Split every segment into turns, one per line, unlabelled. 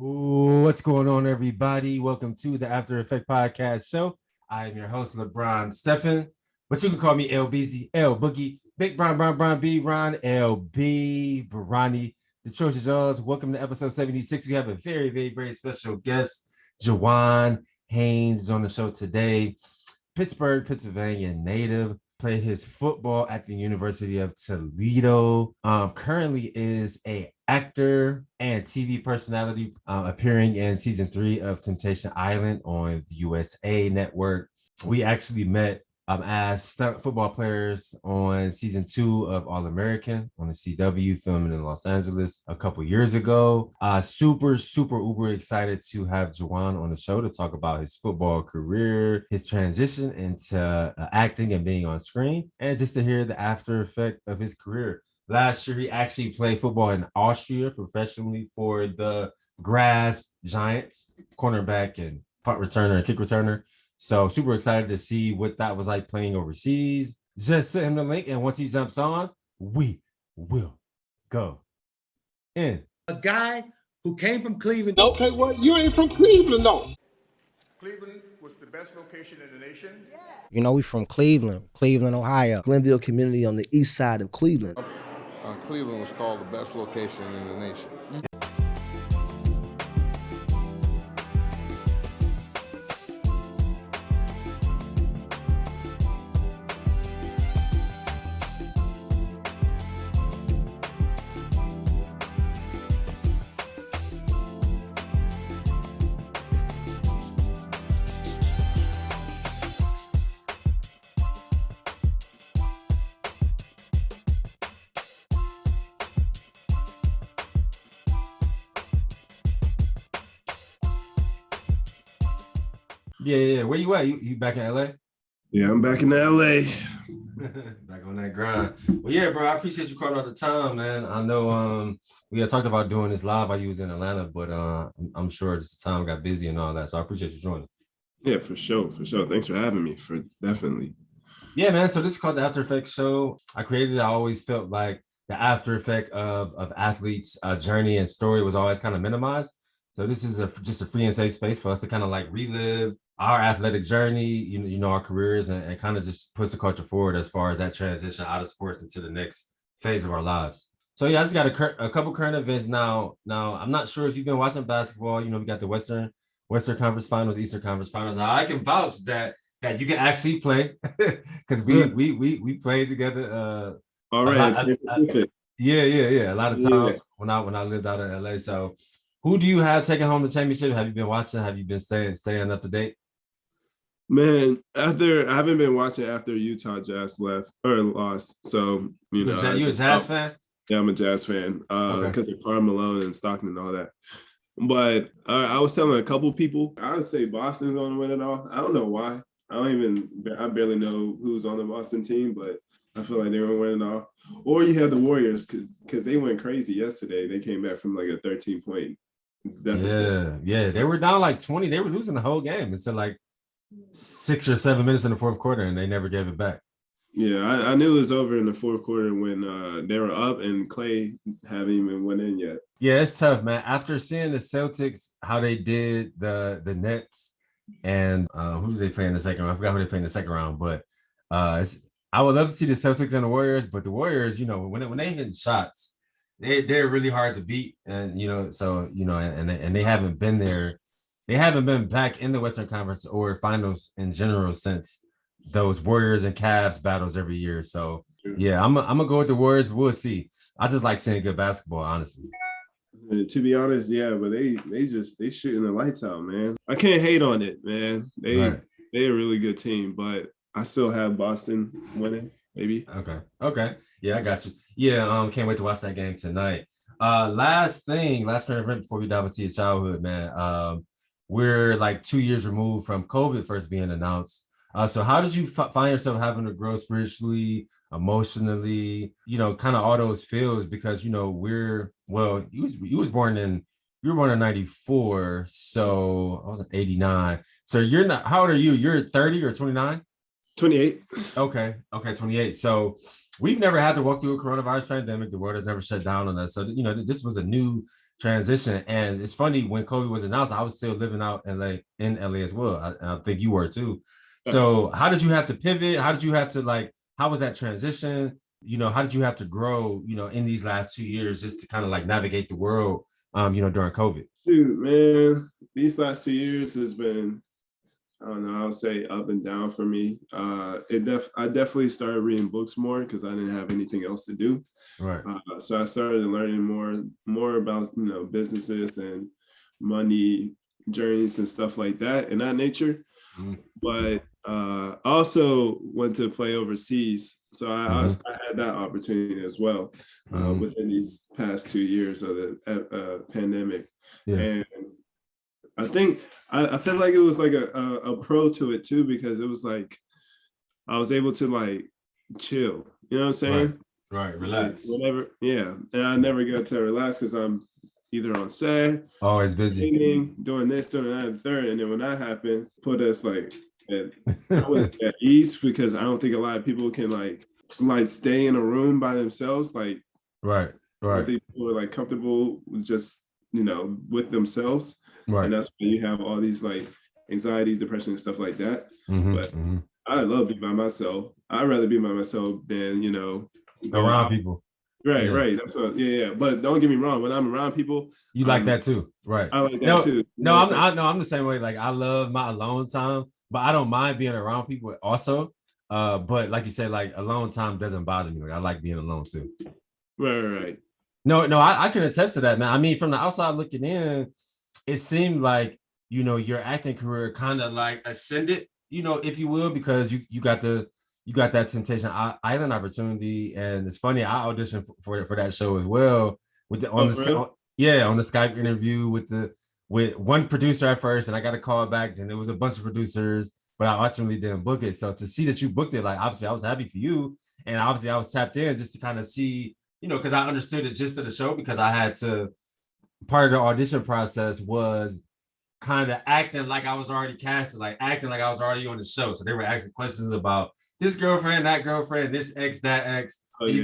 Ooh, what's going on, everybody? Welcome to the After Effect Podcast Show. I am your host, LeBron Stephen, but you can call me LBZ, L Boogie, Big Bron B, Ron, LB, Barani. The choice is yours. Welcome to episode 76. We have a very special guest, Juwan Haynes, is on the show today. Pittsburgh, Pennsylvania native, played his football at the University of Toledo. Currently is a actor and TV personality, appearing in season 3 of Temptation Island on the USA Network. We actually met as stunt football players on season 2 of All American on the CW, filming in Los Angeles a couple years ago. Super uber excited to have Juwan on the show to talk about his football career, his transition into acting and being on screen, and just to hear the after effect of his career. Last year, he actually played football in Austria professionally for the Grass Giants, cornerback and punt returner and kick returner. So super excited to see what that was like playing overseas. Just send him the link, and once he jumps on, we will go in.
A guy who came from Cleveland.
Okay, what? You ain't from Cleveland, no.
Cleveland was the best location in the nation.
You know, we from Cleveland, Ohio.
Glenville community on the east side of Cleveland.
Cleveland was called the best location in the nation.
Yeah. Where you at? You back in LA?
Yeah, I'm back in LA.
Back on that grind. Well, yeah, bro, I appreciate you calling out the time, man. I know we had talked about doing this live while you was in Atlanta, but I'm sure just the time got busy and all that. So I appreciate you joining.
Yeah, for sure. Thanks for having me. Definitely.
Yeah, man. So this is called the After Effects Show. I created it. I always felt like the after effect of athletes' journey and story was always kind of minimized. So this is just a free and safe space for us to kind of like relive our athletic journey, you know, our careers, and kind of just push the culture forward as far as that transition out of sports into the next phase of our lives. So yeah, I just got a couple current events now. Now, I'm not sure if you've been watching basketball. You know, we got the Western Conference Finals, Eastern Conference Finals. Now, I can vouch that you can actually play because we played together.
All right.
Yeah. A lot of times when I lived out of LA. So who do you have taking home the championship? Have you been watching? Have you been staying up to date?
Man, I haven't been watching after Utah Jazz lost. So, you know.
You a Jazz fan?
Yeah, I'm a Jazz fan because of Karl Malone and Stockton and all that. But I was telling a couple people, I would say Boston's going to win it all. I don't know why. I barely know who's on the Boston team, but I feel like they were winning all. Or you have the Warriors because they went crazy yesterday. They came back from like a 13-point deficit.
Yeah. They were down like 20. They were losing the whole game until like 6 or 7 minutes in the fourth quarter, and they never gave it back.
Yeah, I knew it was over in the fourth quarter when they were up and Clay haven't even went in yet.
Yeah, it's tough, man. After seeing the Celtics, how they did the Nets, and who did they play in the second round? I forgot who they played in the second round, but I would love to see the Celtics and the Warriors, but the Warriors, you know, when they hit shots, they're really hard to beat, and you know, so you know, and they haven't been there. They haven't been back in the Western Conference or finals in general since those Warriors and Cavs battles every year. So yeah, I'm gonna go with the Warriors, but we'll see. I just like seeing good basketball, honestly.
To be honest, yeah, but they shooting the lights out, man. I can't hate on it, man. They're a really good team, but I still have Boston winning, maybe.
Okay. Yeah, I got you. Yeah, can't wait to watch that game tonight. Last current event before we dive into your childhood, man. We're like 2 years removed from COVID first being announced. So how did you find yourself having to grow spiritually, emotionally, you know, kind of all those feels? Because, you know, you were born in 94, so I was in 89. So how old are you? You're 30 or 29?
28.
Okay, 28. So we've never had to walk through a coronavirus pandemic. The world has never shut down on us. So, you know, this was a new transition. And it's funny, when COVID was announced, I was still living out in LA as well. I think you were too. So how did you have to pivot? How did you have to how was that transition? How did you have to grow, in these last 2 years just to kind of navigate the world, during COVID?
Dude, man, these last 2 years has been, I don't know, I would say up and down for me. I definitely started reading books more because I didn't have anything else to do.
Right.
So I started learning more about, businesses and money journeys and stuff like that in that nature. Mm-hmm. But I also went to play overseas. So I had that opportunity as well within these past 2 years of the pandemic. Yeah. And I think I feel like it was a pro to it too, because it was I was able to chill. You know what I'm saying?
Right. Relax.
Whatever. Yeah. And I never got to relax because I'm either on set,
always busy,
doing this, doing that, and third. And then when that happened, put us I was at ease, because I don't think a lot of people can stay in a room by themselves.
Right.
I think people are comfortable just with themselves. Right. And that's when you have all these anxieties, depression, and stuff like that. Mm-hmm, but I love being by myself. I'd rather be by myself than
around people.
Right, right. That's what. Yeah. But don't get me wrong. When I'm around people,
you like that too, right?
I like that too.
No, I'm the same way. I love my alone time, but I don't mind being around people also. But like you said, alone time doesn't bother me. I like being alone too.
Right.
No, I can attest to that, man. I mean, from the outside looking in, it seemed your acting career kind of ascended, if you will, because you got that Temptation Island opportunity. And it's funny, I auditioned for that show as well on the Skype interview with one producer at first, and I got a call back, and it was a bunch of producers, but I ultimately didn't book it. So to see that you booked it, obviously I was happy for you, and obviously I was tapped in just to kind of see, because I understood the gist of the show, because I had to, part of the audition process was kind of acting like I was already casted, acting like I was already on the show. So they were asking questions about this girlfriend, that girlfriend, this ex, that ex. Oh, and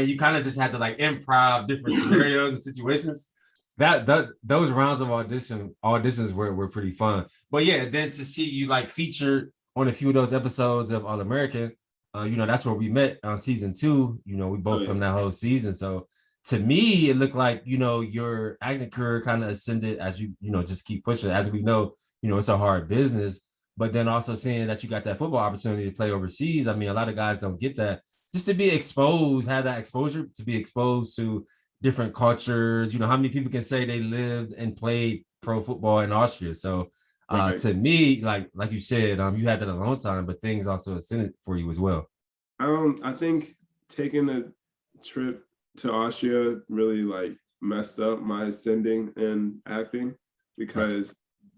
you kind of just had to improv different scenarios and situations. Those rounds of auditions were pretty fun. But yeah, then to see you featured on a few of those episodes of All American, that's where we met on season 2. We both from that whole season. So to me, it looked like, your acting career kind of ascended as you just keep pushing. As we know, it's a hard business. But then also seeing that you got that football opportunity to play overseas. I mean, a lot of guys don't get that. Just to be exposed, have that exposure, to be exposed to different cultures. How many people can say they lived and played pro football in Austria? So to me, like you said, you had that alone time, but things also ascended for you as well.
I think taking a trip to Austria really messed up my ascending in acting, because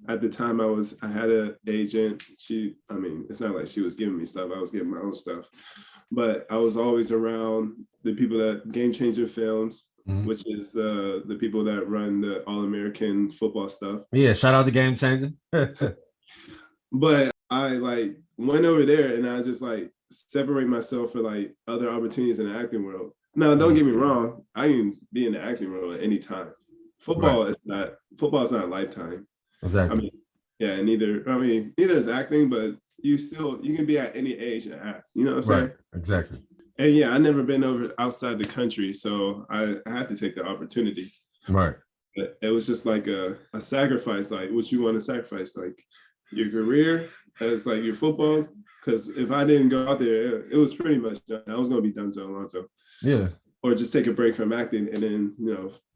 at the time I had an agent. It's not like she was giving me stuff. I was getting my own stuff, but I was always around the people that Game Changer Films, which is the people that run the All American football stuff.
Yeah. Shout out to Game Changer.
But I went over there and I just separate myself for other opportunities in the acting world. Now, don't get me wrong. I can be in the acting world at any time. Football is not a lifetime.
Exactly.
Neither is acting, but you can be at any age and act. You know what I'm saying?
Exactly.
And yeah, I never been over outside the country, so I had to take the opportunity.
Right.
But it was just a sacrifice, what you want to sacrifice, your career as your football. Because if I didn't go out there, it was pretty much done. I was going to be done so long. So yeah. Or just take a break from acting and then,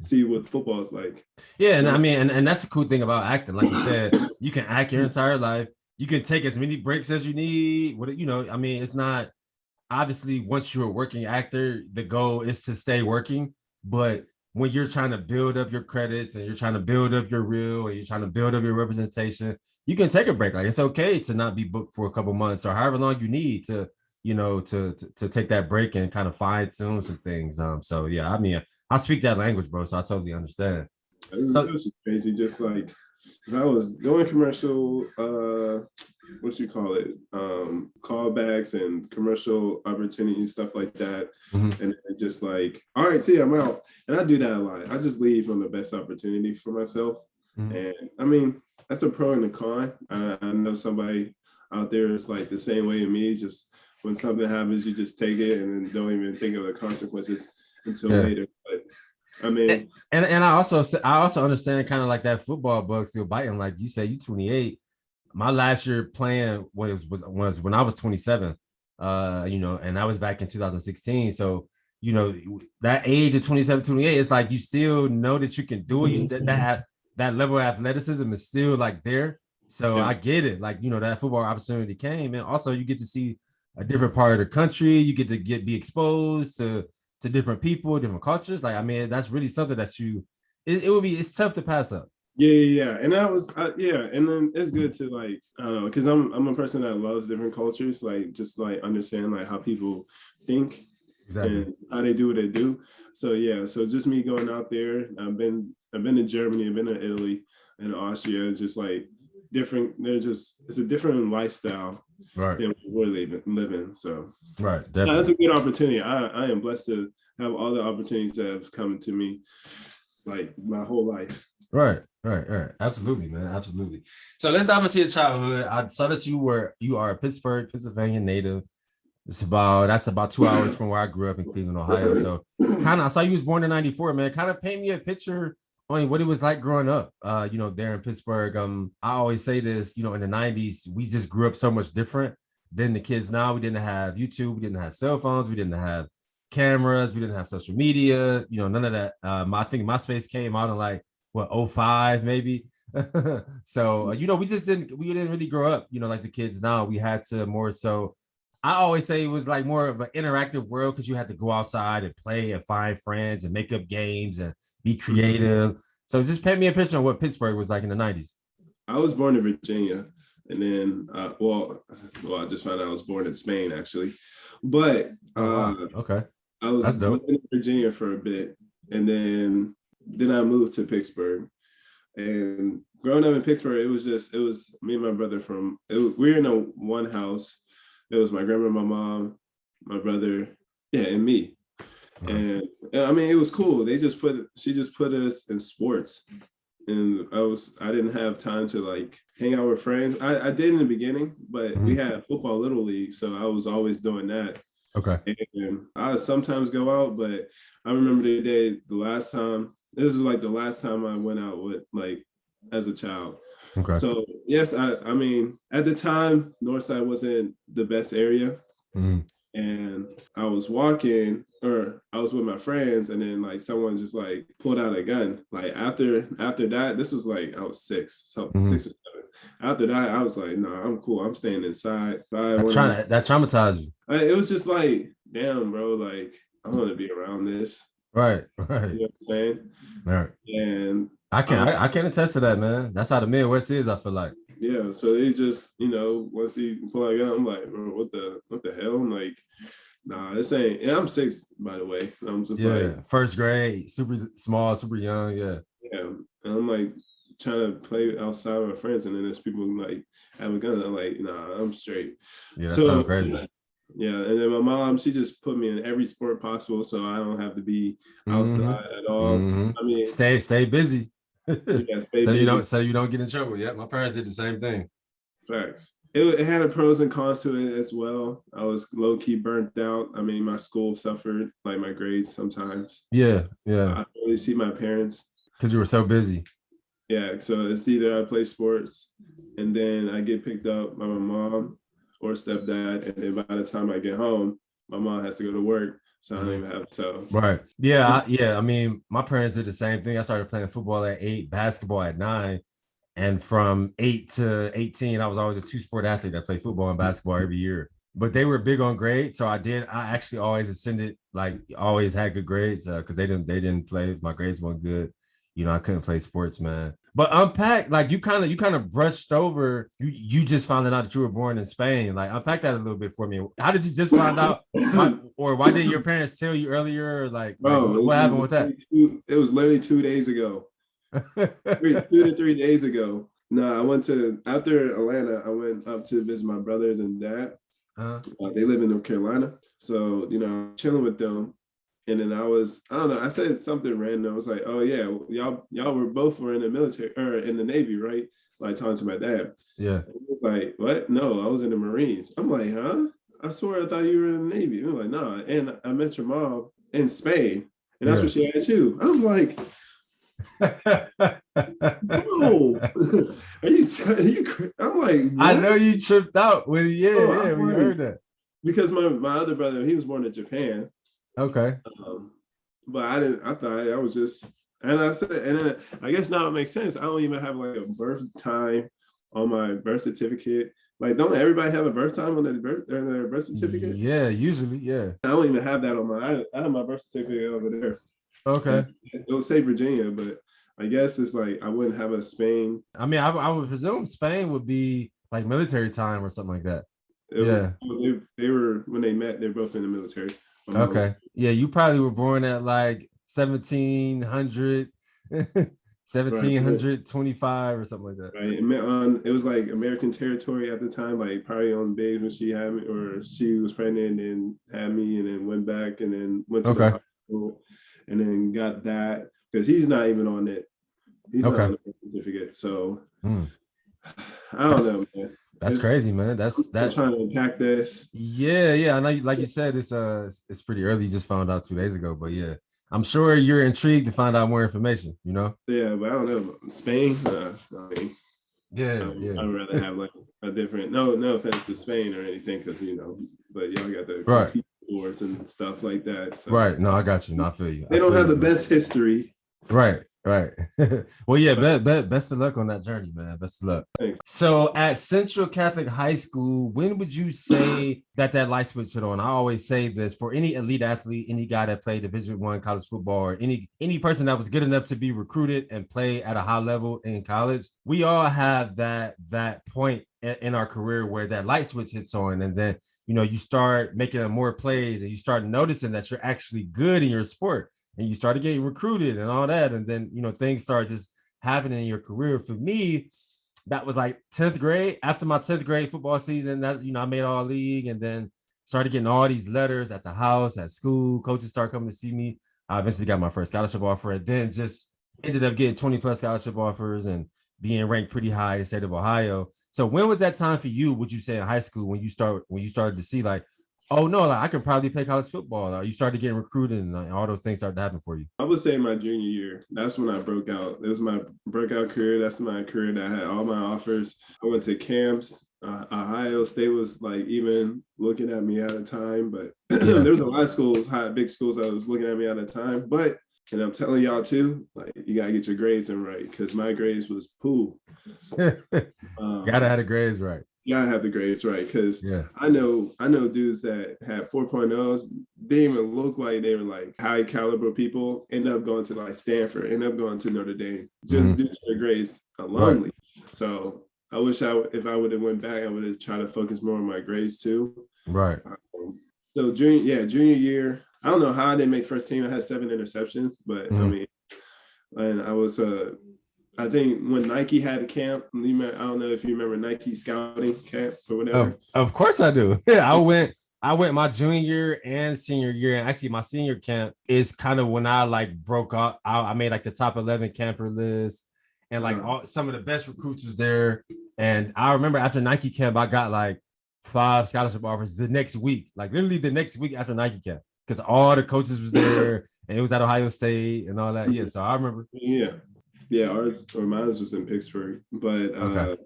see what football is like.
Yeah. And I mean, and that's the cool thing about acting. Like you said, you can act your entire life. You can take as many breaks as you need. It's not, obviously, once you're a working actor, the goal is to stay working. But when you're trying to build up your credits and you're trying to build up your reel, or you're trying to build up your representation, you can take a break. It's okay to not be booked for a couple months or however long you need to take that break and kind of fine tune some things. So yeah, I speak that language, bro. So I totally understand.
It was crazy, just because I was doing commercial what you call it, callbacks and commercial opportunities, stuff like that. And just like, all right, see, I'm out. And I do that a lot. I just leave on the best opportunity for myself. And I mean, that's a pro and a con. I know somebody out there is like the same way as me. Just when something happens, you just take it and then don't even think of the consequences until later. But I mean,
and I also understand kind of like that football bug still biting. Like you say, you 28. My last year playing was when I was 27. And I was back in 2016. So that age of 27, 28, it's like you still know that you can do it. That level of athleticism is still like there. So I get it. Like, that football opportunity came, and also you get to see a different part of the country. You get to be exposed to different people, different cultures. Like, I mean, that's really something that it's tough to pass up.
Yeah. And that was, and then it's good to like, because I'm a person that loves different cultures, like just like understand like how people think and how they do what they do. So so just me going out there, I've been to Germany, I've been to Italy and Austria, just like different. It's a different lifestyle than we're living. So definitely. That's a good opportunity. I am blessed to have all the opportunities that have come to me like my whole life. Right.
Absolutely, man. Absolutely. So let's dive into your childhood. I saw that you are a Pittsburgh, Pennsylvania native. That's about 2 hours from where I grew up in Cleveland, Ohio. So I saw you was born in 94, man. Kind of paint me a picture on what it was like growing up, there in Pittsburgh. I always say this, in the 90s, we just grew up so much different than the kids now. We didn't have YouTube, we didn't have cell phones, we didn't have cameras, we didn't have social media, none of that. I think MySpace came out in like 05 maybe. So we didn't really grow up like the kids now. We had to more so, I always say it was like more of an interactive world because you had to go outside and play and find friends and make up games and be creative. So just paint me a picture of what Pittsburgh was like in the 90s.
I was born in Virginia, and then I just found out I was born in Spain actually, but
okay,
I was living in Virginia for a bit, and then I moved to Pittsburgh. And growing up in Pittsburgh, it was me and my brother we were in one house. It was my grandma, my mom, my brother, and me. And I mean, it was cool. She just put us in sports, and I didn't have time to like hang out with friends. I did in the beginning, but we had football little league, so I was always doing that.
Okay.
And I would sometimes go out, but I remember this was like the last time I went out with like as a child.
Okay.
So yes, I mean, at the time, Northside wasn't the best area. And I was walking, or I was with my friends, and then like someone just like pulled out a gun. Like after that, this was like I was 6 or 7. After that, I was like, nah, I'm cool. I'm staying inside.
That traumatized you.
It was just like, damn, bro, like I want to be around this.
Right.
You know what I'm saying?
Right.
And
I can attest to that, man. That's how the Midwest is, I feel like.
Yeah, so they just, once he pull out a gun, I'm like, bro, what the hell? I'm like, nah, this ain't. And I'm 6, by the way. I'm just like
first grade, super small, super young, yeah.
And I'm like trying to play outside with my friends, and then there's people like have a gun. I'm like, nah, I'm straight.
Yeah, that sounds crazy.
Yeah, and then my mom, she just put me in every sport possible, so I don't have to be outside at all. I mean,
stay busy.
Yeah,
so you don't get in trouble. Yeah, my parents did the same thing.
Facts. It had a pros and cons to it as well. I was low key burnt out. I mean, my school suffered, like my grades sometimes.
Yeah. I
don't really see my parents
because you were so busy.
Yeah, so it's either I play sports and then I get picked up by my mom or stepdad, and then by the time I get home, my mom has to go to work. So I don't even have to.
Right. Yeah. I mean, my parents did the same thing. I started playing football at 8, basketball at 9. And from 8 to 18, I was always a 2-sport athlete. I played football and basketball every year. But they were big on grades. So I actually always ascended, like always had good grades because they didn't play. My grades weren't good. I couldn't play sports, man. But unpack, like you kind of brushed over. You just found out that you were born in Spain. Like unpack that a little bit for me. How did you just find out, why didn't your parents tell you earlier? Like what happened with that?
It was literally 2 days ago. 2 to 3 days ago. No, I went to after Atlanta. I went up to visit my brothers and dad. They live in North Carolina, so chilling with them. And then I don't know. I said something random. I was like, "Oh yeah, y'all were in the military or in the Navy, right?" Like talking to my dad.
Yeah.
Like, what? No, I was in the Marines. I'm like, huh? I swear I thought you were in the Navy. I'm like, no. And I met your mom in Spain, and that's what she asked you. I'm like, no. Are you? I'm like, what?
I know you tripped out when when you heard that.
Because my other brother, he was born in Japan.
Okay.
But I didn't. I thought I was just. And I said, and then I guess now it makes sense. I don't even have like a birth time on my birth certificate. Like, don't everybody have a birth time on their birth certificate?
Yeah, usually, yeah.
I don't even have that on I have my birth certificate over there.
Okay.
It'll say Virginia, but I guess it's like I wouldn't have a Spain.
I mean, I would presume Spain would be like military time or something like that.
They were when they met, they're both in the military.
Okay. Yeah, you probably were born at like 1700, 1725 or something like that.
Right. It was like American territory at the time, like probably on base when she had me, or she was pregnant and had me, and then went back and then went to the hospital and then got that because he's not even on it. He's not on the birth certificate. So I don't know, man.
That's crazy, man. That's
I'm trying to unpack this.
Yeah. I know, like you said, it's pretty early. You just found out 2 days ago, but yeah, I'm sure you're intrigued to find out more information.
Yeah, but I don't know. Spain. I mean,
I'd
rather have like a different. No offense to Spain or anything, because but y'all got the wars and stuff like that. So.
Right. No, I got you. No, I feel you.
They don't have the best history.
Right. Well, yeah, best of luck on that journey, man. Best of luck.
Thanks.
So at Central Catholic High School, when would you say that light switch hit on? I always say this for any elite athlete, any guy that played Division I college football, or any person that was good enough to be recruited and play at a high level in college. We all have that point in our career where that light switch hits on, and then you start making more plays and you start noticing that you're actually good in your sport. And you started getting recruited and all that. And then, things start just happening in your career. For me, that was like 10th grade. After my 10th grade football season, that's, I made all league and then started getting all these letters at the house, at school. Coaches started coming to see me. I eventually got my first scholarship offer and then just ended up getting 20 plus scholarship offers and being ranked pretty high in the state of Ohio. So when was that time for you, would you say, in high school, when you started to see like, oh no, like I can probably play college football? Or you started getting recruited and all those things started to happen for you?
I would say my junior year. That's when I broke out. It was my breakout career. That's my career that I had all my offers. I went to camps. Ohio State was like even looking at me at a time, but there was a lot of schools, big schools that was looking at me at a time. But, and I'm telling y'all too, like you gotta get your grades in right, because my grades was poo.
Gotta have the grades right.
You gotta have the grades right, because I know dudes that had 4.0s, they didn't even look like they were like high caliber people, end up going to like Stanford, end up going to Notre Dame, just due to their grades alone. Right. So I wish if I would have went back, I would have tried to focus more on my grades too.
Right.
So junior year, I don't know how I didn't make first team. I had 7 interceptions, but I mean, and I was I think when Nike had a camp, I don't know if you remember Nike scouting camp or whatever.
Of course I do. Yeah, I went my junior year and senior year, and actually my senior camp is kind of when I like broke out. I made like the top 11 camper list, and like some of the best recruits was there. And I remember after Nike camp, I got like 5 scholarship offers the next week, like literally the next week after Nike camp, because all the coaches was there, and it was at Ohio State and all that. Yeah, so I remember.
Yeah, mine was in Pittsburgh, but I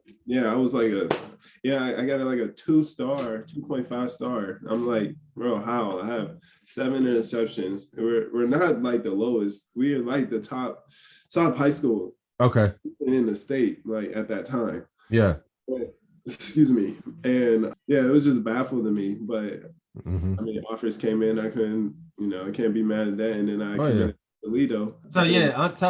was like I got like a 2.5 star. I'm like, bro, how? I have 7 interceptions. We're not like the lowest. We are like the top high school. Okay. In the state, like at that time. Yeah. But, excuse me. And it was just baffled to me. But I mean, offers came in. I couldn't, I can't be mad at that. And then I committed. Toledo.
So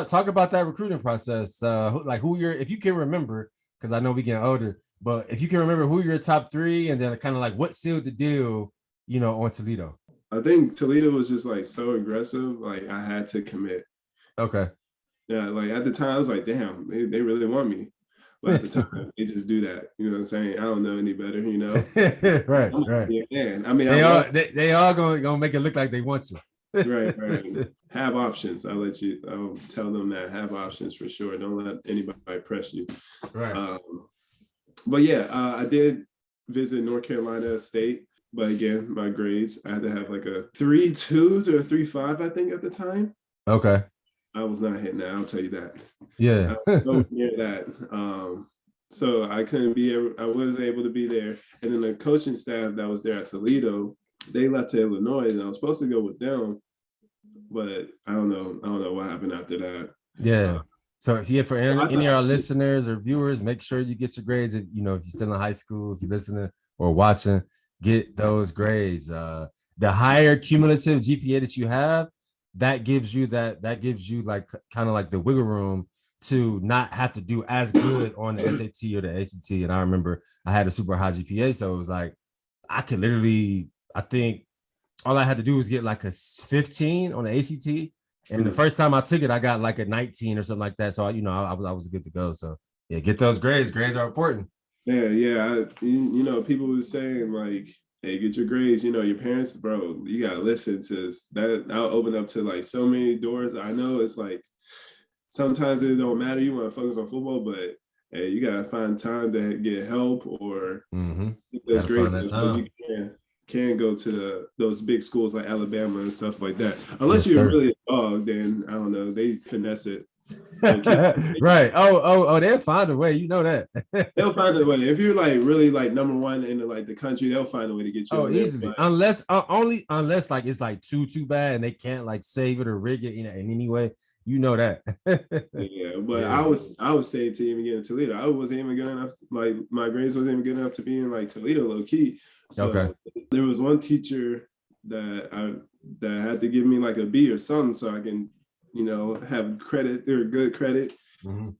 talk about that recruiting process. Like if you can remember, because I know we getting older, but if you can remember who your top 3, and then kind of like what sealed the deal, on Toledo.
I think Toledo was just like so aggressive. Like I had to commit. Okay. Yeah, like at the time I was like, damn, they really want me. But at the time, they just do that. You know what I'm saying? I don't know any better, you know?
Right,
I'm
right.
a man. I mean,
They all gonna make it look like they want you.
right. Have options. I'll tell them that. Have options for sure. Don't let anybody press you.
Right.
But yeah, I did visit North Carolina State. But again, my grades, I had to have like a 3.2 to a 3.5, I think, at the time.
Okay.
I was not hitting that. I'll tell you that.
Yeah.
I was nowhere near that. So I wasn't able to be there. And then the coaching staff that was there at Toledo, they left to Illinois, and I was supposed to go with them, but I don't know what happened after that.
Yeah. So yeah, for any of our listeners or viewers, make sure you get your grades. If you're still in high school, if you're listening or watching, get those grades. The higher cumulative GPA that you have, that gives you like kind of like the wiggle room to not have to do as good on the SAT or the ACT. And I remember I had a super high GPA, so it was like I could literally, I think all I had to do was get like a 15 on the ACT. And the first time I took it, I got like a 19 or something like that. So I was good to go. So yeah, get those grades. Grades are important.
Yeah. People were saying like, hey, get your grades. Your parents, bro, you gotta listen to that. I'll open up to like so many doors. I know it's like sometimes it don't matter. You want to focus on football, but hey, you gotta find time to get help or get those grades. You can go to those big schools like Alabama and stuff like that. Unless you're really a dog, then I don't know. They finesse it.
Right. Oh, they'll find a way. You know that.
They'll find a way. If you're like really like number one in the country, they'll find a way to get you.
Oh, easily. There, unless like it's like too bad and they can't like save it or rig it in any way. You know that.
Yeah, but yeah. I was saying to even get in Toledo, I wasn't even good enough. Like my grades wasn't even good enough to be in like Toledo low key. So there was one teacher that had to give me like a B or something so I can, have credit or good credit,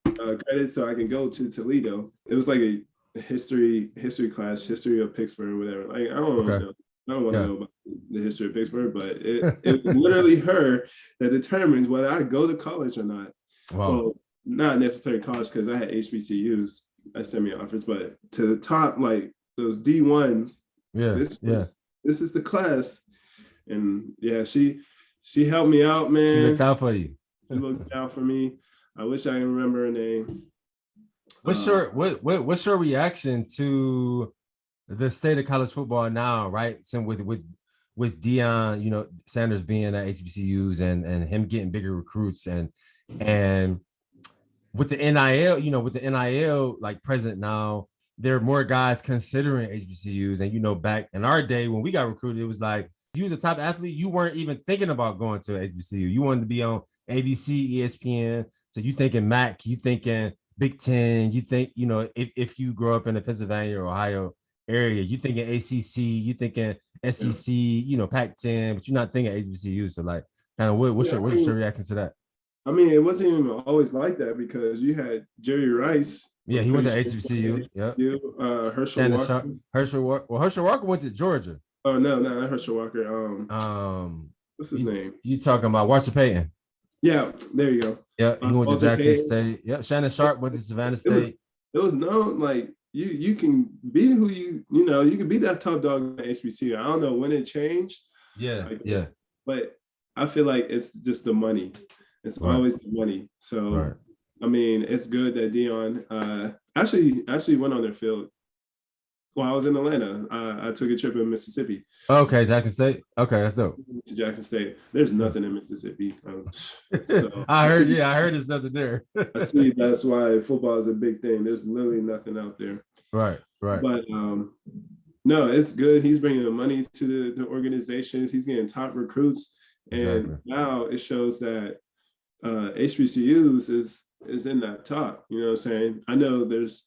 credit so I can go to Toledo. It was like a history class, history of Pittsburgh or whatever. Like I don't know. I don't want to know about the history of Pittsburgh, but it literally her that determines whether I go to college or not. Wow. Well, not necessarily college because I had HBCUs that sent me offers, but to the top, like those D1s. Yeah. This is the class. And yeah, she helped me out, man.
She looked out for you.
She looked out for me. I wish I can remember her name.
What's your reaction to the state of college football now, right? So with Deion, Sanders being at HBCUs and him getting bigger recruits and with the NIL, like present now, there are more guys considering HBCUs. And back in our day when we got recruited, it was like if you was a top athlete, you weren't even thinking about going to HBCU. You wanted to be on ABC, ESPN. So you thinking MAC, you thinking Big Ten, you think, if you grow up in the Pennsylvania or Ohio area, you thinking ACC, you thinking SEC, Pac-10, but you're not thinking HBCU. So like, kind of what's your reaction to that?
I mean, it wasn't even always like that because you had Jerry Rice.
Yeah, he went to HBCU. Yeah.
Herschel Walker.
Herschel Walker went to Georgia.
Oh no, not Herschel Walker. What's his name?
You talking about Walter Payton?
Yeah, there you go.
Yeah, he went to Jackson State. Yeah, Shannon Sharp went to Savannah State.
It was known like you can be who you can be that top dog in HBCU. I don't know when it changed.
Yeah,
But I feel like it's just the money. It's always the money. So I mean, it's good that Deion actually went on their field. Well, I was in Atlanta. I took a trip in Mississippi.
Okay, Jackson State. Okay, that's dope.
To Jackson State. There's nothing in Mississippi.
I heard there's nothing there.
I see that's why football is a big thing. There's literally nothing out there.
Right.
But no, it's good. He's bringing the money to the organizations. He's getting top recruits. And now it shows that HBCUs is in that top. You know what I'm saying? I know there's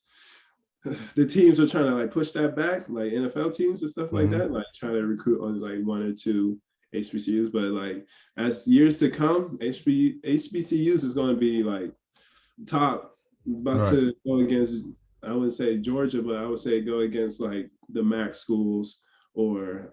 the teams are trying to like push that back, like NFL teams and stuff like that, like trying to recruit on like 1 or 2 HBCUs. But like as years to come, HBCUs is going to be like top, about to go against, I wouldn't say Georgia, but I would say go against like the MAC schools or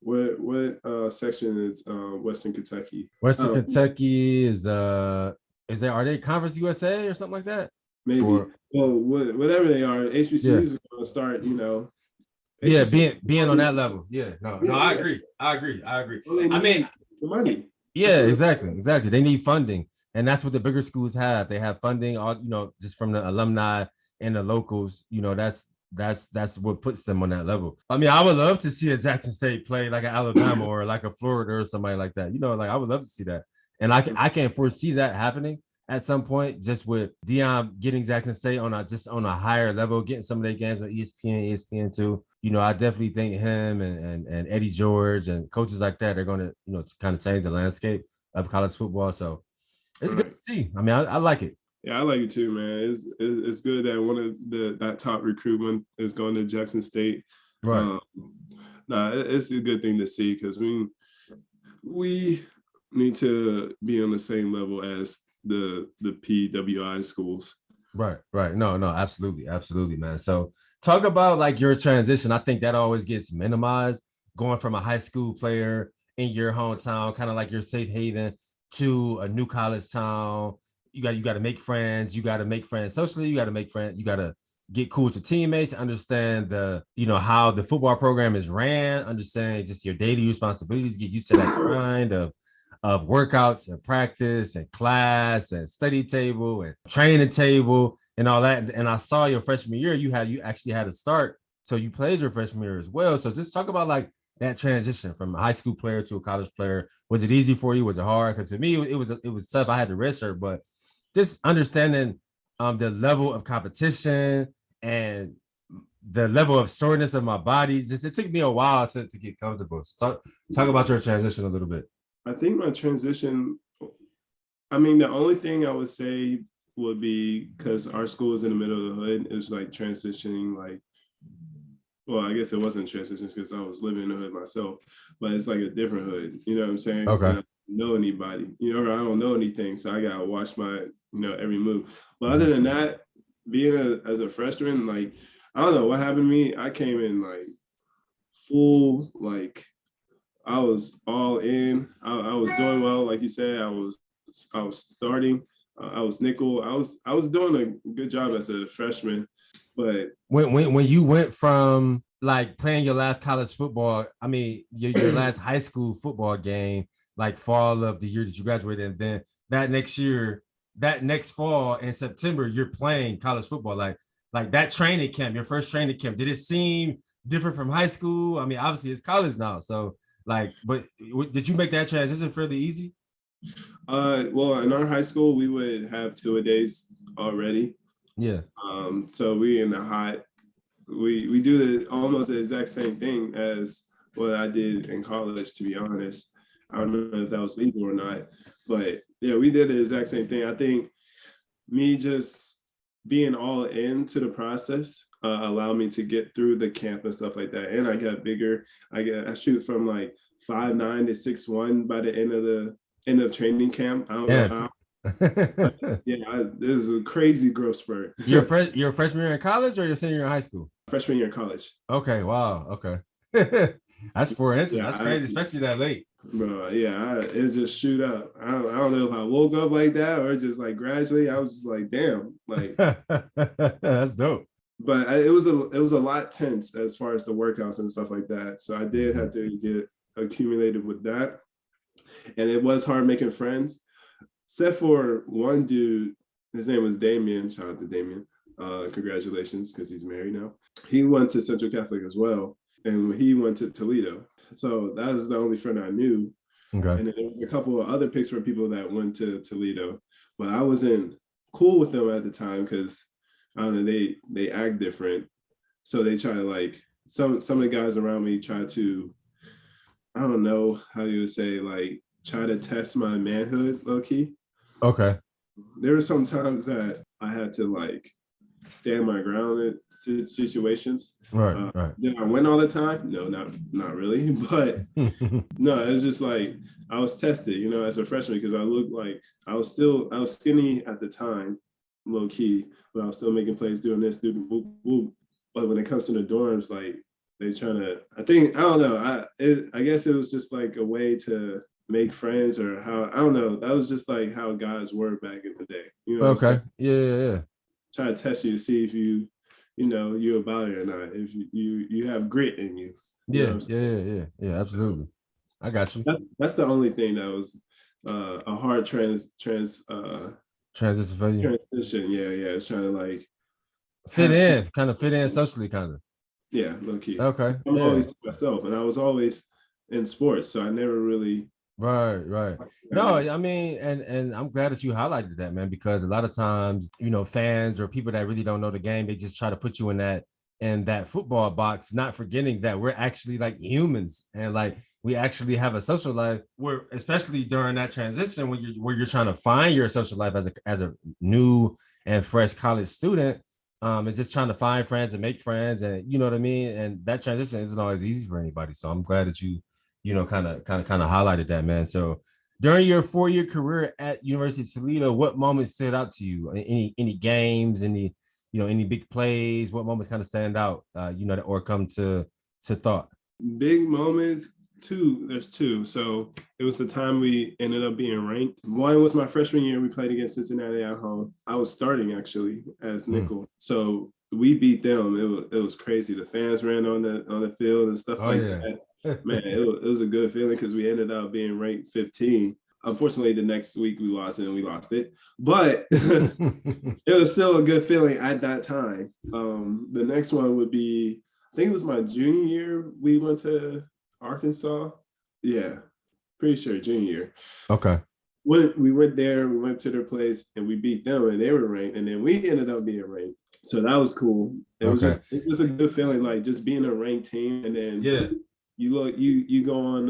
what section is Western Kentucky?
Western Kentucky is are they Conference USA or something like that?
maybe. Well, whatever they are, HBCUs is going to start,
Yeah,
HBCUs
being on that level. Yeah, I agree.
Well,
I mean,
the money.
yeah, exactly. They need funding, and that's what the bigger schools have. They have funding, all just from the alumni and the locals. That's what puts them on that level. I mean, I would love to see a Jackson State play like an Alabama or like a Florida or somebody like that. Like I would love to see that, and I can't foresee that happening at some point. Just with Deion getting Jackson State on a higher level, getting some of their games on ESPN2. I definitely think him and Eddie George and coaches like that are going to kind of change the landscape of college football. So it's good to see. I mean, I like it.
Yeah, I like it too, man. It's good that one of that top recruitment is going to Jackson State.
Right.
It's a good thing to see because we need to be on the same level as the PWI schools.
Right. No, absolutely, man. So talk about like your transition. I think that always gets minimized, going from a high school player in your hometown, kind of like your safe haven, to a new college town. You got to make friends. You got to make friends socially. You got to make friends. You got to get cool with your teammates, understand how the football program is ran, understand just your daily responsibilities, get used to that grind of workouts and practice and class and study table and training table and all that. And I saw your freshman year, you actually had a start. So you played your freshman year as well. So just talk about like that transition from a high school player to a college player. Was it easy for you? Was it hard? Because for me, it was tough. I had to redshirt, but just understanding the level of competition and the level of soreness of my body. It took me a while to get comfortable. So talk about your transition a little bit.
I think my transition, I mean, the only thing I would say would be, because our school is in the middle of the hood, is like transitioning, like, well, I guess it wasn't transition because I was living in the hood myself, but it's like a different hood. You know what I'm saying?
Okay.
I don't know anybody, or I don't know anything. So I got to watch my, every move. But other than that, being as a freshman, like, I don't know what happened to me. I came in like full, like, I was all in. I was doing well, like you said. I was starting. I was nickel. I was doing a good job as a freshman. But
when you went from like playing your last college football, I mean your last high school football game, like fall of the year that you graduated, and then that next fall in September, you're playing college football, like that training camp, your first training camp. Did it seem different from high school? I mean, obviously it's college now, so. But did you make that transition fairly easy?
Well, in our high school, we would have 2-a-days already.
Yeah.
So we in the hot, we do almost the exact same thing as what I did in college, to be honest. I don't know if that was legal or not, but yeah, we did the exact same thing. I think me just being all into the process allowed me to get through the camp and stuff like that. And I got bigger. I shoot from like 5'9" to 6'1" by the end of training camp. I don't know how. This is a crazy growth spurt.
Your freshman year in college or your senior year in high school?
Freshman year in college.
Okay, wow. Okay. That's for instance. That's crazy, especially that late.
Bro, yeah, it just shoot up. I don't know if I woke up like that or just like gradually. I was just like, damn, like
that's dope.
But it was a lot tense as far as the workouts and stuff like that. So I did have to get accumulated with that, and it was hard making friends. Except for one dude, his name was Damien. Shout out to Damien. Congratulations, because he's married now. He went to Central Catholic as well, and he went to Toledo. So that was the only friend I knew. Okay. And then there were a couple of other Pittsburgh people that went to Toledo, but I wasn't cool with them at the time because I don't know, they act different. So they try to like some of the guys around me try to, I don't know how you would say, like try to test my manhood low key.
Okay.
There were some times that I had to like stand my ground in situations.
Right.
Did I win all the time? No, not really. But no, it was just like I was tested, as a freshman because I looked like I was skinny at the time, low key, but I was still making plays, doing this, doing whoop, whoop. But when it comes to the dorms, like they trying to, I don't know. I guess it was just like a way to make friends or how, I don't know. That was just like how guys were back in the day.
Okay. Yeah.
try to test you to see if you're about it or not. If you have grit in you.
Yeah. Absolutely. I got you.
That's the only thing that was a hard transition for you. Transition. Yeah. It's trying to like
fit in socially, kind of.
Yeah, low key.
Okay.
I'm always myself, and I was always in sports, so I never really.
Right. No, I mean, and I'm glad that you highlighted that, man, because a lot of times, fans or people that really don't know the game, they just try to put you in that football box, not forgetting that we're actually like humans and like we actually have a social life. Where especially during that transition where you're trying to find your social life as a new and fresh college student, and just trying to find friends and make friends, and you know what I mean. And that transition isn't always easy for anybody. So I'm glad that you kind of highlighted that, man. So during your 4-year career at University of Toledo, what moments stood out to you? Any games, any big plays? What moments kind of stand out, or come to thought?
Big moments. There's two. So it was the time we ended up being ranked. One was my freshman year. We played against Cincinnati at home. I was starting actually as nickel. So we beat them. It was crazy. The fans ran on the field and stuff that. Man, it was a good feeling because we ended up being ranked 15. Unfortunately, the next week we lost it, but it was still a good feeling at that time. The next one would be, I think it was my junior year. We went to Arkansas. Yeah, pretty sure junior year.
Okay.
We went there, we went to their place and we beat them and they were ranked, and then we ended up being ranked. So that was cool. It was a good feeling, like just being a ranked team. And then you look on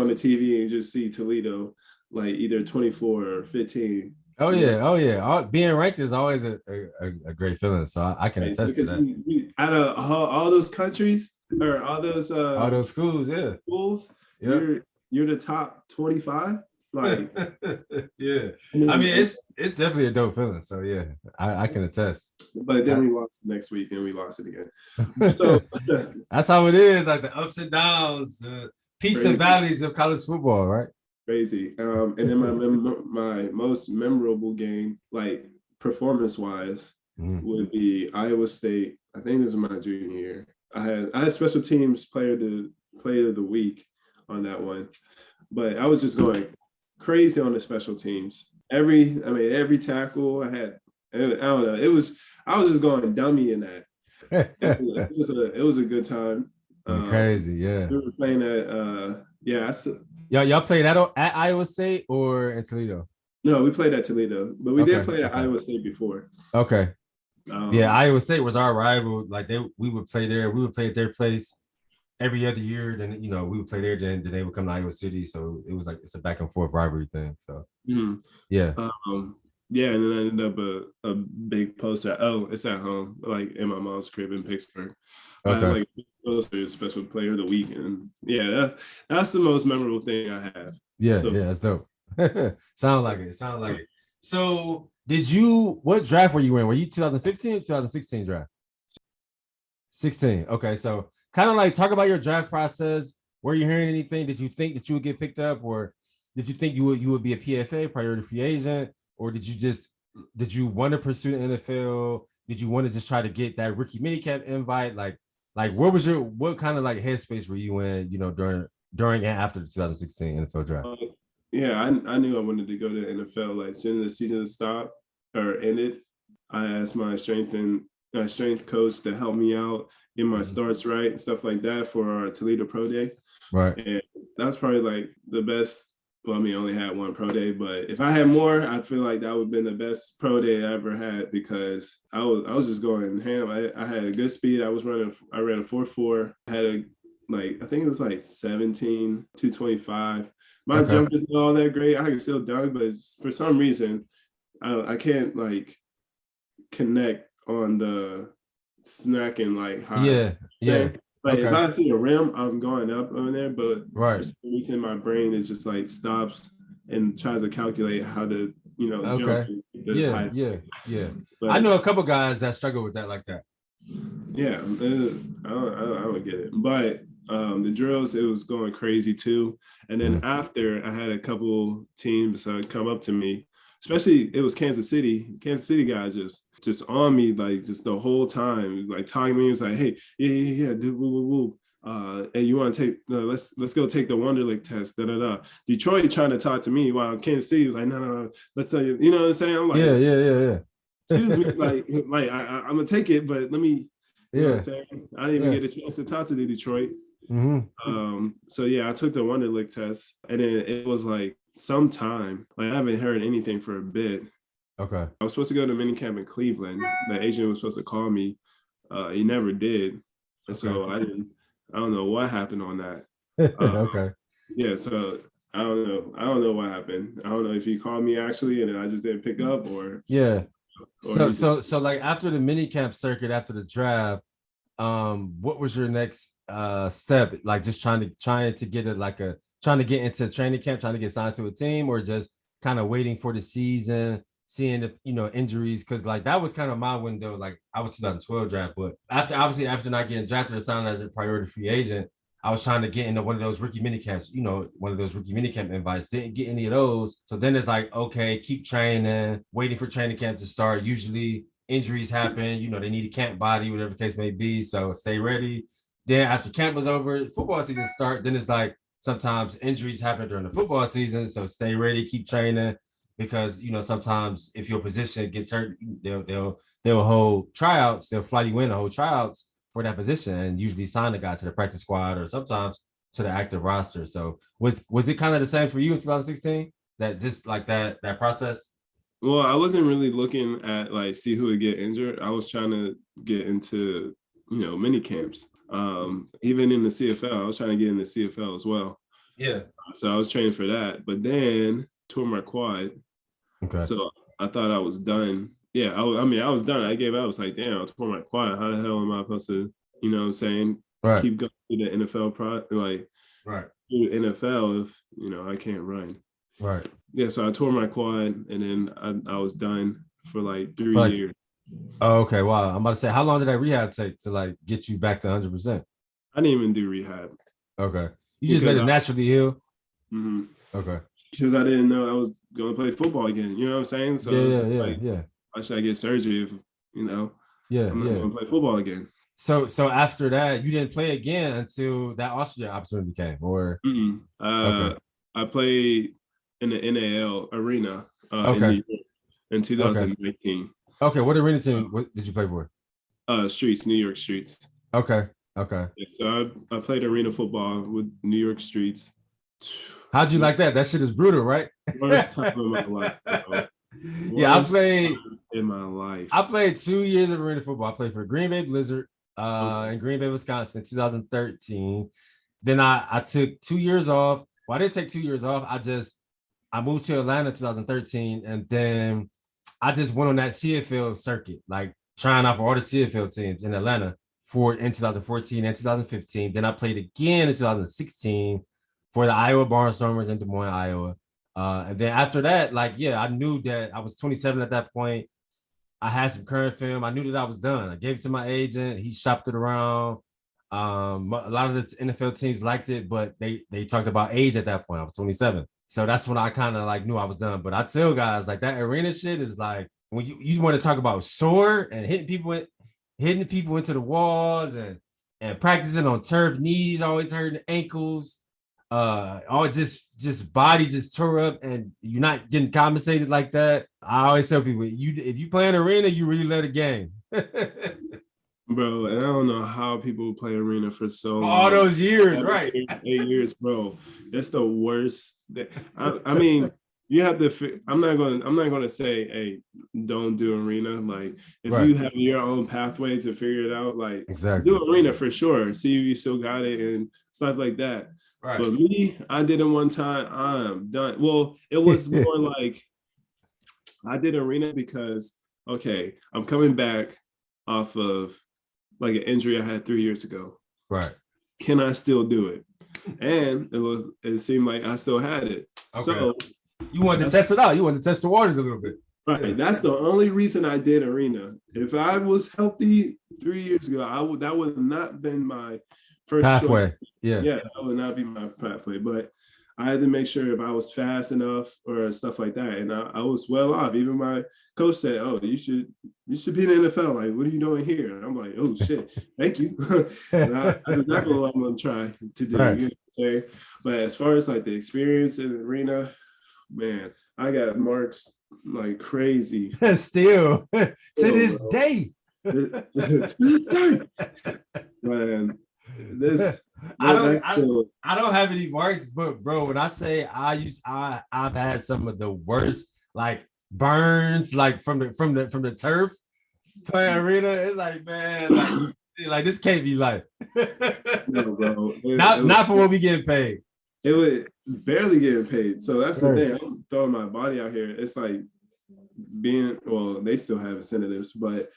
the TV and you just see Toledo like either 24 or 15.
Oh yeah. Being ranked is always a great feeling. So I can attest to that.
Out of all those countries or all those
schools,
you're the top 25. Like
yeah. I mean, it's definitely a dope feeling. So yeah, I can attest.
But then we lost the next week and we lost it again. So
that's how it is, like the ups and downs, peaks and valleys of college football, right?
Crazy. And then my most memorable game, like performance-wise, would be Iowa State. I think this was my junior year. I had special teams player of the week on that one, but I was just going crazy on the special teams. Every tackle I had, I don't know. I was just going dummy in that. It was a good time.
Crazy, yeah.
We were playing at
y'all played at Iowa State or in Toledo?
No, we played at Toledo, but we did play at Iowa State before.
Okay. Iowa State was our rival. Like we would play there. We would play at their place every other year. Then we would play there. Then they would come to Iowa City. So it was like it's a back and forth rivalry thing. So yeah. And
then I ended up a big poster. Oh, it's at home, like in my mom's crib in Pittsburgh.
Okay.
Like poster, special player of the week, and that's the most memorable thing I have.
Yeah, that's dope. Sound like it. So what draft were you in? Were you 2015 or 2016 draft? 16. Okay, so kind of like talk about your draft process. Were you hearing anything? Did you think that you would get picked up, or did you think you would be a PFA, priority free agent, or did you want to pursue the NFL? Did you want to just try to get that rookie minicamp invite? Like what kind of like headspace were you in, during and after the 2016 NFL draft?
I knew I wanted to go to the NFL. Like as soon as the season stopped or ended, I asked my strength coach to help me out, get my starts right and stuff like that for our Toledo Pro Day.
Right.
And that's probably like the best. Well, I mean, I only had one pro day, but if I had more, I feel like that would have been the best pro day I ever had because I was just going ham. I had a good speed. I ran a 4.4. I had I think it was like 17, 225. My jump is not all that great. I can still dunk, but for some reason, I can't like connect on the snacking like high.
Yeah.
Like if I see a rim, I'm going up on there, but
right.
For some reason my brain is just like stops and tries to calculate how to, jump.
Yeah. But I know a couple guys that struggle with that like that.
Yeah, I don't get it. But the drills, it was going crazy too. And then after, I had a couple teams come up to me especially it was Kansas City. Kansas City guys just on me like just the whole time, like talking to me. It was like, hey, yeah, dude, woo, woo, woo. And you want to take let's go take the Wonderlic test. Detroit trying to talk to me while Kansas City was like, no, let's tell you. You know what I'm saying? I'm like,
yeah.
Excuse me, like I'm gonna take it, but let me. You know what I'm saying? I didn't even get a chance to talk to the Detroit. So yeah, I took the Wonderlic test, and then it was like sometime. Like I haven't heard anything for a bit.
Okay.
I was supposed to go to minicamp in Cleveland. The agent was supposed to call me. He never did, and so I didn't. I don't know what happened on that.
Okay.
Yeah, so I don't know. I don't know what happened. I don't know if he called me actually, and then I just didn't pick up, or
yeah.
Or
So like after the mini camp circuit, after the draft, what was your next step? Like just trying to get it trying to get into training camp, trying to get signed to a team, or just kind of waiting for the season, seeing if injuries, because like that was kind of my window. Like I was 2012 draft, but after not getting drafted or signed as a priority free agent, I was trying to get into one of those rookie mini camps, one of those rookie mini camp invites. Didn't get any of those. So then it's like, okay, keep training, waiting for training camp to start. Usually injuries happen, they need a camp body, whatever the case may be. So stay ready. Then after camp was over, football season start. Then it's like sometimes injuries happen during the football season. So stay ready, keep training, because sometimes if your position gets hurt, they'll hold tryouts, they'll fly you in to hold tryouts for that position, and usually sign the guy to the practice squad or sometimes to the active roster. So was it kind of the same for you in 2016? That just like that process?
Well, I wasn't really looking at like see who would get injured. I was trying to get into mini camps. Even in the CFL, I was trying to get in the CFL as well.
Yeah.
So I was training for that, but then tore my quad.
Okay.
So I thought I was done. Yeah, I was done. I gave out. I was like, damn, I tore my quad. How the hell am I supposed to,
right,
keep going through the NFL
right,
through the NFL if I can't run.
Right.
Yeah, so I tore my quad, and then I was done for like 3 years.
Oh, okay. Wow. I'm about to say, how long did that rehab take to like get you back to 100%?
I didn't even do rehab.
Okay. You just let it naturally heal?
Mm-hmm.
Okay.
Because I didn't know I was going to play football again. You know what I'm saying? So
yeah.
Why should I get surgery if, I'm not going to play football again?
So after that, you didn't play again until that Austria opportunity came, or?
Okay. I played in the NAL arena in 2019.
Okay. What arena team did you play for?
New York Streets.
Okay.
Yeah, so I played arena football with New York Streets.
How'd you like that? That shit is brutal, right?
Worst time of my life, bro.
Yeah, I played
in my life.
I played 2 years of arena football. I played for Green Bay Blizzard in Green Bay, Wisconsin in 2013. Then I took 2 years off. Well, I didn't take 2 years off. I moved to Atlanta in 2013, and then I just went on that CFL circuit, like trying out for all the CFL teams in Atlanta in 2014 and 2015. Then I played again in 2016 for the Iowa Barnstormers in Des Moines, Iowa. And then after that, I knew that I was 27 at that point. I had some current film. I knew that I was done. I gave it to my agent. He shopped it around. A lot of the NFL teams liked it, but they talked about age at that point. I was 27. So that's when I kind of knew I was done. But I tell guys, that arena shit is like, when you want to talk about sore and hitting people into the walls and practicing on turf, knees always hurting, ankles, all just body just tore up, and you're not getting compensated like that. I always tell people, if you play an arena, you really let a game.
Bro, and I don't know how people play arena for so long.
All those years, right?
8 years, bro. That's the worst. I mean, you have to. I'm not going to say, hey, don't do arena. Like, if you have your own pathway to figure it out,
exactly,
do arena for sure. See if you still got it and stuff like that.
Right.
But me, I did it one time. I'm done. Well, it was more like I did arena because, okay, I'm coming back off of an injury I had 3 years ago.
Right.
Can I still do it? And it seemed like I still had it. Okay. So
you wanted to test it out. You wanted to test the waters a little bit.
Right. Yeah. That's the only reason I did arena. If I was healthy 3 years ago, that would not been my first
pathway.
Choice. Yeah, that would not be my pathway. But I had to make sure if I was fast enough or stuff like that. And I was well off. Even my coach said, "Oh, you should be in the NFL. Like, what are you doing here?" And I'm like, "Oh shit, thank you." And that's exactly what I'm gonna try to do.
Right.
You know what I'm saying? But as far as like the experience in the arena, man, I got marks like crazy.
Still to this
bro.
day.
To this day. Man,
I don't have any marks, but bro, when I say I've had some of the worst like burns like from the turf playing arena. It's like, man, like this can't be like
no, bro.
Not for what we getting paid.
It was barely getting paid. So that's the thing. I'm throwing my body out here. It's like they still have incentives, but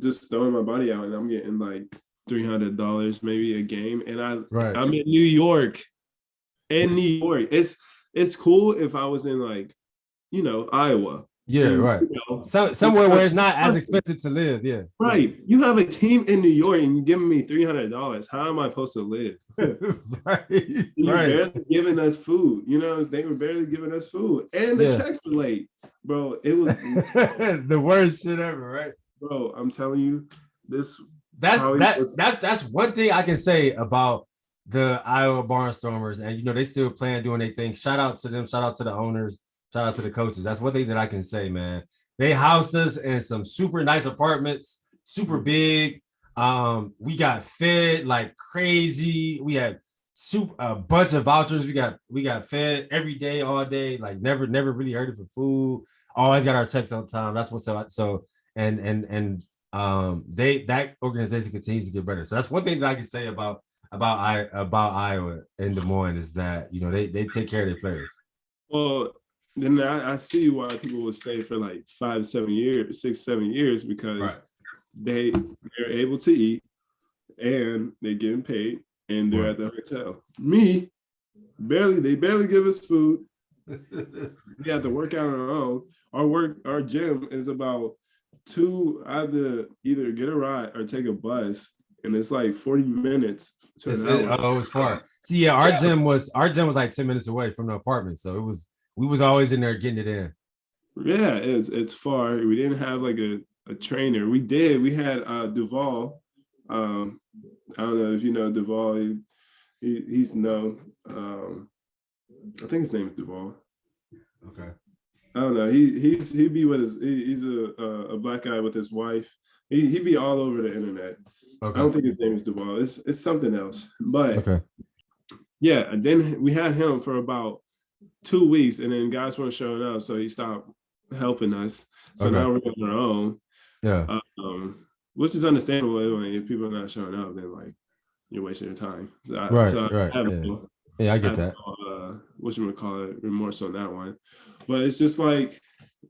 just throwing my body out and I'm getting like $300 maybe a game. And I'm in New York. It's cool if I was in like, Iowa.
Yeah,
and,
right. Somewhere where it's not as expensive to live. Yeah.
Right. You have a team in New York and you're giving me $300. How am I supposed to live?
Right.
You're barely giving us food. They were barely giving us food. And the checks were late. Bro, it was
the worst shit ever, right?
Bro, I'm telling you,
that's one thing I can say about the Iowa Barnstormers. And they still plan doing their thing. Shout out to them, shout out to the owners. Shout out to the coaches. That's one thing that I can say, man. They housed us in some super nice apartments, super big. We got fed like crazy. We had a bunch of vouchers. We got fed every day, all day. Like never really hurted for food. Always got our checks on time. That's what's up. So that organization continues to get better. So that's one thing that I can say about Iowa in Des Moines is that they take care of their players.
Well, then I see why people would stay for like 5, 7 years, 6, 7 years, because they're able to eat and they're getting paid and they're at the hotel. Me, they barely give us food. We have to work out on our own. Our gym is about I have to either get a ride or take a bus, and it's like 40 minutes to an hour.
Oh, it was far. See, our gym was like 10 minutes away from the apartment, so we was always in there getting it in.
Yeah, it's far. We didn't have like a trainer. We had Duval. I don't know if you know Duval. He's known. I think his name is Duval.
Okay.
I don't know. He be with he's a black guy with his wife. He be all over the internet. Okay. I don't think his name is Duval. It's something else. But yeah, and then we had him for about 2 weeks, and then guys weren't showing up, so he stopped helping us. So now we're on our own. Yeah. Which is understandable. If people are not showing up, then like you're wasting your time. So I get that. Remorse on that one. But it's just like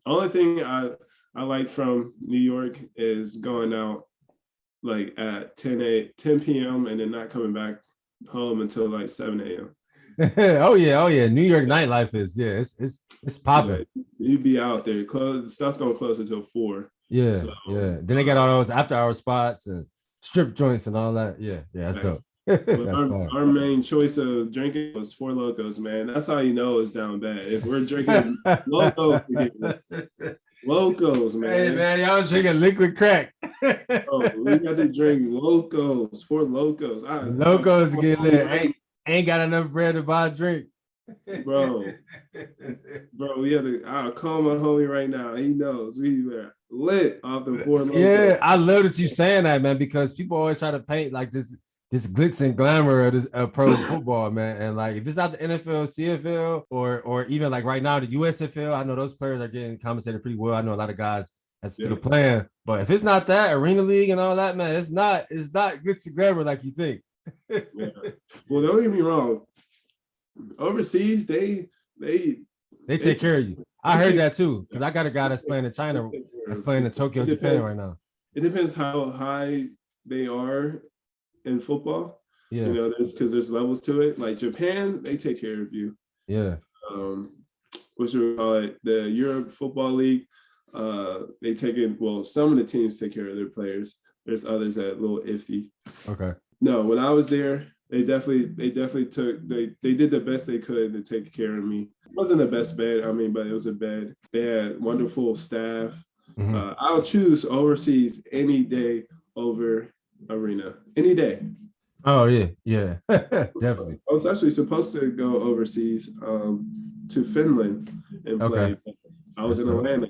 only thing I like from New York is going out like at 10 p.m. and then not coming back home until like 7 a.m.
Oh yeah. New York nightlife is it's popping.
You be out there. Stuff don't close until 4.
Yeah. Then they got all those after hour spots and strip joints and all that. Yeah, that's dope.
Our main choice of drinking was Four Locos, man. That's how you know it's down bad. If we're drinking Locos, man.
Hey man, y'all was drinking liquid crack.
We got to drink Locos, Four Locos.
Locos get lit. Ain't got enough bread to buy a drink.
Bro, we had to. I'll call my homie right now. He knows we were lit off the Four Locos.
Yeah, I love that you saying that, man, because people always try to paint like this glitz and glamour of this pro football, man. And like if it's not the NFL, CFL, or even like right now the USFL, I know those players are getting compensated pretty well. I know a lot of guys that's still playing, but if it's not that Arena League and all that, man, it's not glitz and glamour like you think.
Yeah. Well, don't get me wrong. Overseas, they
take care of you. I heard that too, because I got a guy that's playing in China, that's playing in Tokyo, Japan right now.
It depends how high they are in football. Yeah, because there's levels to it. Like Japan, they take care of you. Yeah. What should we call it? The Europe Football League. They take it. Well, some of the teams take care of their players. There's others that are a little iffy. Okay. No, when I was there, they definitely they did the best they could to take care of me. It wasn't the best bed, I mean, but it was a bed. They had wonderful staff. I'll choose overseas any day over arena, any day.
Oh yeah, definitely.
I was actually supposed to go overseas to Finland and play.
Okay.
I was in Atlanta.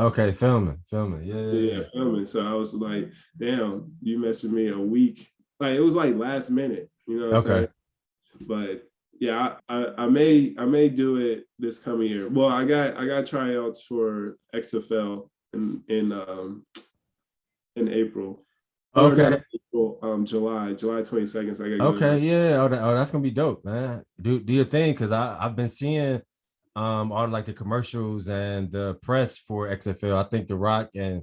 Okay, filming. Yeah,
filming. So I was like, damn, you messed with me a week. Like it was like last minute, you know what I'm saying? But yeah, I may do it this coming year. Well, I got tryouts for XFL in April.
Okay.
July 22nd. So I gotta
Okay, yeah. Oh, that's gonna be dope, man. Do your thing, because I've been seeing all like the commercials and the press for XFL. I think The Rock and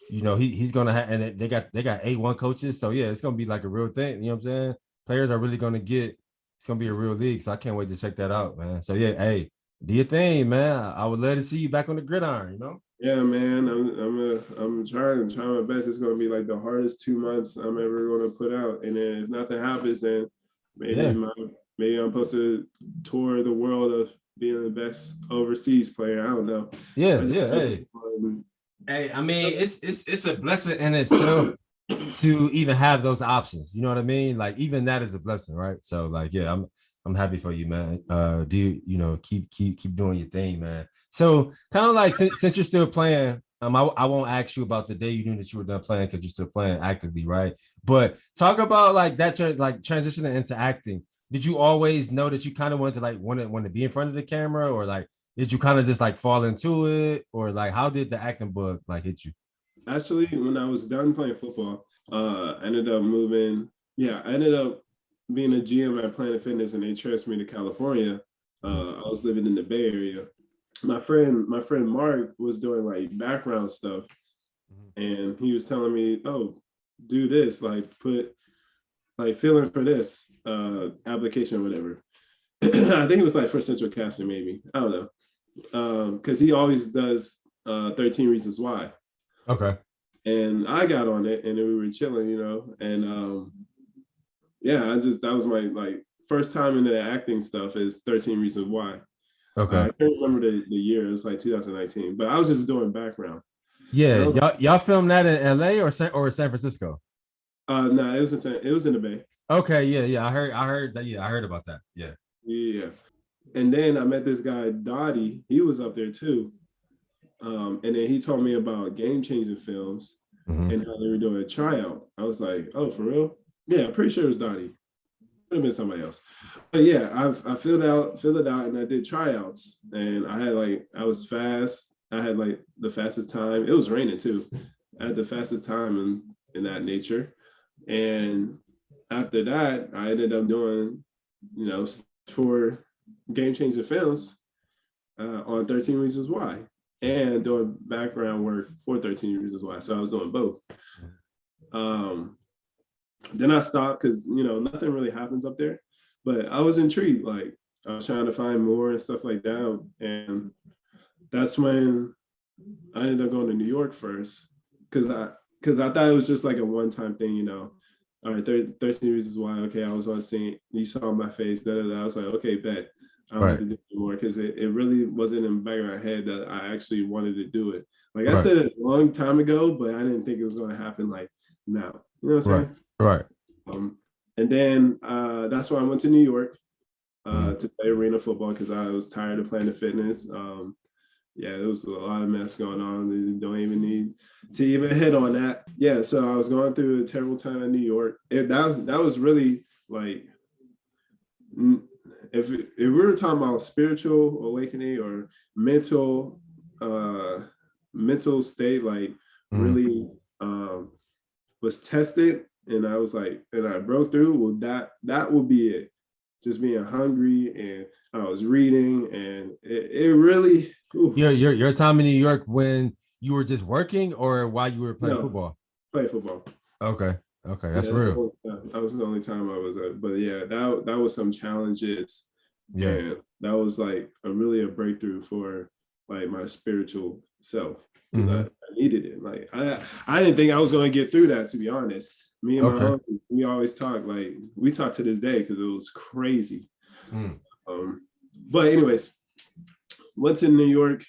he's gonna have, and they got A1 coaches. So yeah, it's gonna be like a real thing. You know what I'm saying? Players are really gonna get. It's gonna be a real league. So I can't wait to check that out, man. So yeah, hey, do your thing, man. I would love to see you back on the gridiron. You know?
Yeah, man. I'm trying my best. It's gonna be like the hardest 2 months I'm ever gonna put out. And then if nothing happens, then maybe I'm supposed to tour the world of being the best overseas player. I don't know.
Yeah. Hey, I mean, it's a blessing in itself to even have those options. You know what I mean? Like even that is a blessing, right? So like, yeah, I'm happy for you, man. Keep doing your thing, man. So kind of like since you're still playing, I won't ask you about the day you knew that you were done playing because you're still playing actively, right? But talk about like that, like transitioning into acting. Did you always know that you kind of wanted to like want to be in front of the camera, or like did you kind of just like fall into it, or like how did the acting bug like hit you?
Actually, when I was done playing football, I ended up moving. Yeah, I ended up being a GM at Planet Fitness, and they transferred me to California. I was living in the Bay Area. My friend Mark was doing like background stuff, and he was telling me, "Oh, do this, like fill in for this application or whatever." I think it was like for Central Casting, maybe. I don't know, because he always does 13 Reasons Why.
Okay.
And I got on it, and then we were chilling, and yeah, that was my like first time into the acting stuff is 13 Reasons Why.
Okay.
I can't remember the year. It was like 2019, but I was just doing background.
Yeah, y'all filmed that in LA or San Francisco?
No, it was in the Bay.
Okay, yeah. I heard that. Yeah, I heard about that. Yeah.
Yeah. And then I met this guy, Dottie. He was up there too. And then he told me about game-changing films and how they were doing a tryout. I was like, oh, for real? Yeah, I'm pretty sure it was Dottie. Could have been somebody else. But yeah, I filled it out, and I did tryouts. And I was fast. I had like the fastest time. It was raining too. I had the fastest time in that nature. And after that, I ended up doing, for game-changing films on 13 Reasons Why, and doing background work for 13 Reasons Why. So I was doing both. Then I stopped because, nothing really happens up there. But I was intrigued. Like, I was trying to find more and stuff like that. And that's when I ended up going to New York first, because I thought it was just like a one-time thing, All right, 13 Reasons Why. Okay, I was on scene. You saw my face. I was like, okay, bet. I don't have to do it anymore, because it really wasn't in the back of my head that I actually wanted to do it. Like I said it a long time ago, but I didn't think it was going to happen like now. You know what I'm saying?
Right.
And then that's why I went to New York to play arena football, because I was tired of playing the fitness. Yeah, there was a lot of mess going on. They don't even need to even hit on that. Yeah, so I was going through a terrible time in New York. That was really like, if we were talking about spiritual awakening or mental state, like really was tested, and I was like, and I broke through. Well, that would be it. Just being hungry, and I was reading, and it really.
Your time in New York when you were just working, or while you were playing football?
Play football.
Okay, that's real.
That was the only time I was at. But yeah, that was some challenges. Yeah, and that was like really a breakthrough for like my spiritual self, because I needed it. Like I didn't think I was going to get through that, to be honest. Me and my homie, we always talk. Like we talk to this day because it was crazy. But anyways, went to New York,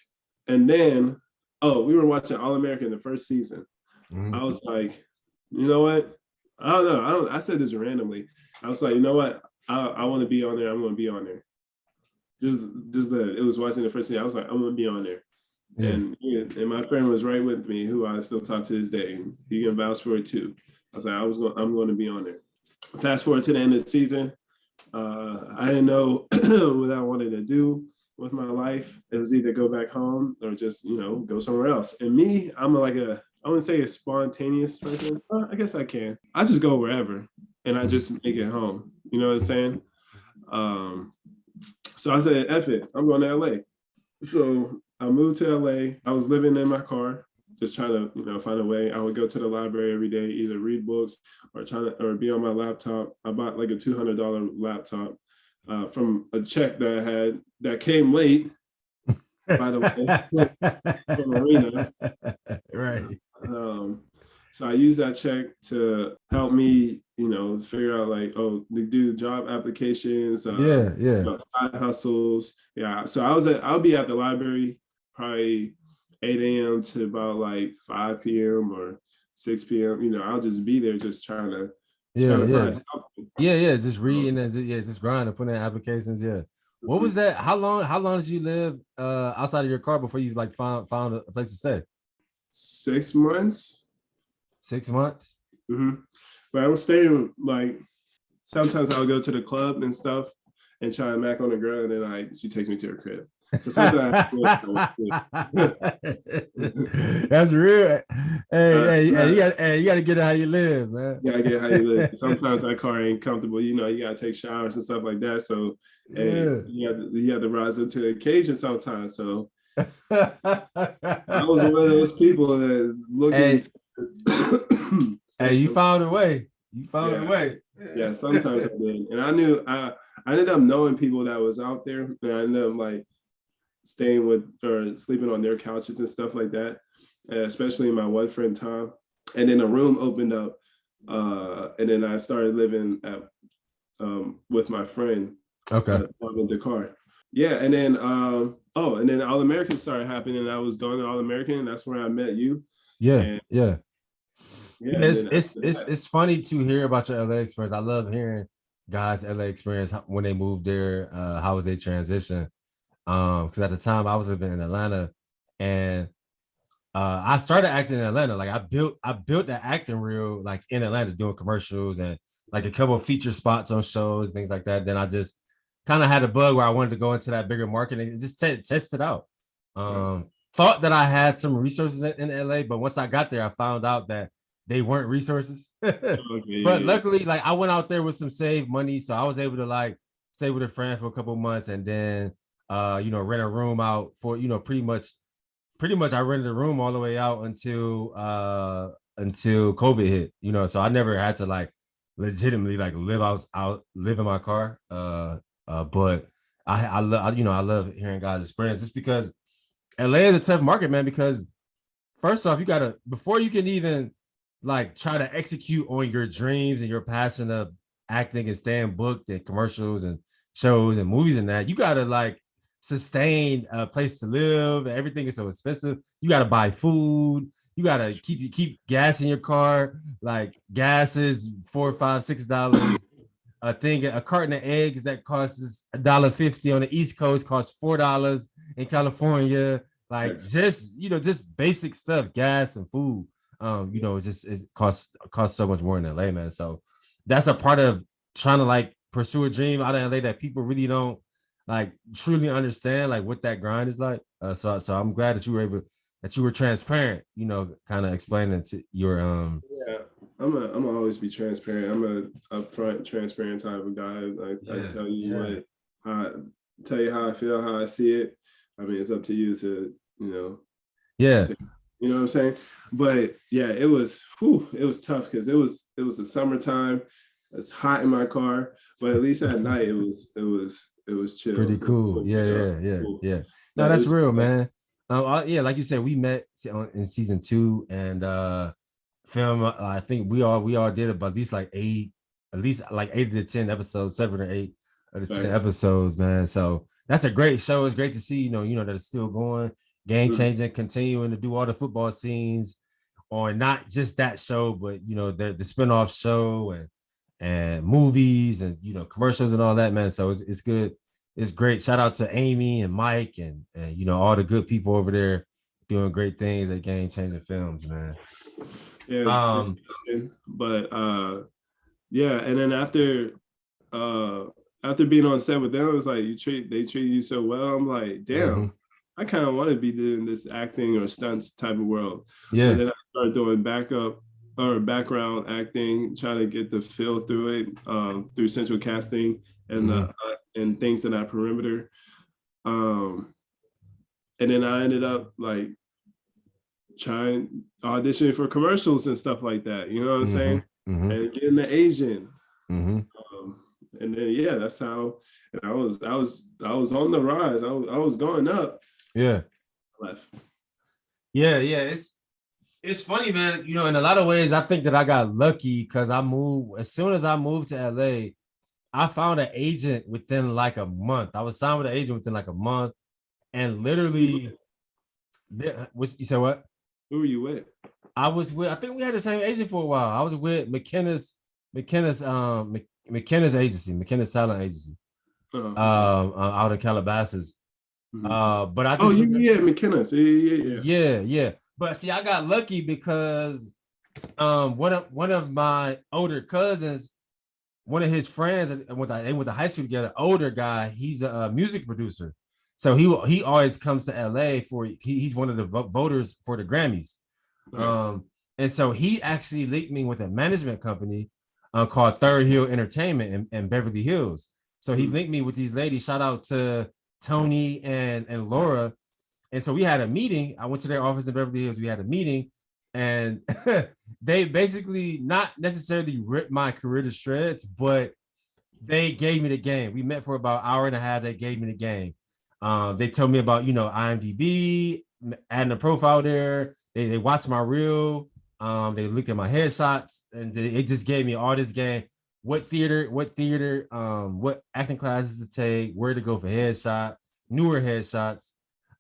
and then we were watching All American the first season. I was like, you know what? I don't know. I said this randomly. I was like, you know what? I want to be on there. I'm going to be on there. It was watching the first season. I was like, I'm going to be on there. Yeah. And my friend was right with me, who I still talk to this day. He can vouch for it too. I was like, I'm going to be on there. Fast forward to the end of the season. I didn't know what I wanted to do with my life. It was either go back home or just, go somewhere else. And me, I wouldn't say a spontaneous person. I guess I can. I just go wherever and I just make it home. You know what I'm saying? So I said, F it, I'm going to LA. So I moved to LA. I was living in my car, just trying to, find a way. I would go to the library every day, either read books or be on my laptop. I bought like a $200 laptop from a check that I had that came late, by the way, from Marina.
Right.
So I used that check to help me, figure out like, to do job applications, side hustles. Yeah. So I'll be at the library probably 8 a.m. to about like 5 p.m. or 6 p.m. I'll just be there just trying to
just reading and just grinding, putting in applications. Yeah. What was that? How long did you live outside of your car before you like found a place to stay?
6 months.
6 months.
But I was staying like sometimes I would go to the club and stuff and try to mac on a girl, and then she takes me to her crib. So sometimes
that's real. Hey, you gotta get it how you live, man.
You gotta get it how you live. Sometimes that car ain't comfortable. You gotta take showers and stuff like that. So you have to rise up to the occasion sometimes. So I was one of those people that is looking.
You found a way. You found a way.
Yeah, sometimes I did. And I ended up knowing people that was out there, and I ended up like staying with or sleeping on their couches and stuff like that, especially my one friend Tom. And then a room opened up, and then I started living at with my friend.
Okay.
In the car. Yeah, and then and then All American started happening, and I was going to All American, and that's where I met you.
It's funny to hear about your LA experience. I love hearing guys' LA experience when they moved there. How was their transition? Because at the time I was living in Atlanta, and I started acting in Atlanta. Like I built that acting reel like in Atlanta, doing commercials and like a couple of feature spots on shows, things like that. Then I just kind of had a bug where I wanted to go into that bigger market and just test it out. Thought that I had some resources in LA, but once I got there, I found out that they weren't resources. But luckily, like I went out there with some saved money, so I was able to like stay with a friend for a couple of months, and then rent a room out for pretty much I rented a room all the way out until COVID hit. So I never had to like legitimately like live in my car. But I love hearing guys' experience just because LA is a tough market, man, because first off, before you can even like try to execute on your dreams and your passion of acting and staying booked and commercials and shows and movies and that, you gotta like sustain a place to live. Everything is so expensive. You gotta buy food. You gotta keep gas in your car. Like gas is $4, $5, $6. A carton of eggs that costs $1.50 on the East Coast costs $4 in California. Like just basic stuff, gas and food. It costs so much more in LA, man. So that's a part of trying to like pursue a dream out of LA that people really don't like truly understand like what that grind is like. So I'm glad that you were transparent, kind of explaining to your
I'm always be transparent. I'm a upfront, transparent type of guy. I tell you tell you how I feel, how I see it. I mean, it's up to you to, you know what I'm saying? But yeah, it was tough because it was the summertime. It's hot in my car, but at least at night it was chill.
Pretty cool. Yeah. No, that's real, man. Like you said, we met in season 2, and film. I think we all did about at least like 8 to 10 episodes, 7 or 8 of the 10 episodes, man. So that's a great show. It's great to see, that it's still going, game changing, continuing to do all the football scenes on not just that show, but the spinoff show and movies and commercials and all that, man. So it's good. It's great. Shout out to Amy and Mike and all the good people over there doing great things at Game Changing Films, man.
Yeah. But yeah, and then after being on set with them, it was like they treat you so well. I'm like, damn, I kind of want to be doing this acting or stunts type of world. Yeah. So then I started doing background acting, trying to get the feel through it, through central casting and and things in that perimeter. And then I ended up like trying auditioning for commercials and stuff like that. You know what I'm saying? And getting the agent. And then that's how. And I was on the rise. I was going up.
Yeah.
Left.
Yeah. It's funny, man. In a lot of ways, I think that I got lucky because as soon as I moved to LA, I found an agent within like a month. I was signed with an agent within like a month, and literally, you said what?
Who were you with?
I was with. I think we had the same agent for a while. I was with McKenna's agency, McKenna's talent agency, out in Calabasas. But I just
McKenna's.
Yeah. But see, I got lucky because one of my older cousins, one of his friends, they went to high school together, older guy, he's a music producer. So he always comes to LA he's one of the voters for the Grammys. Right. And so he actually linked me with a management company called Third Hill Entertainment in Beverly Hills. So he linked me with these ladies. Shout out to Tony and Laura. And so we had a meeting. I went to their office in Beverly Hills. We had a meeting, and they basically not necessarily ripped my career to shreds, but they gave me the game. We met for about an hour and a half. They gave me the game. They told me about, IMDb, adding a profile there. They watched my reel. They looked at my headshots, and it just gave me all this game. What theater, what acting classes to take, where to go for newer headshots,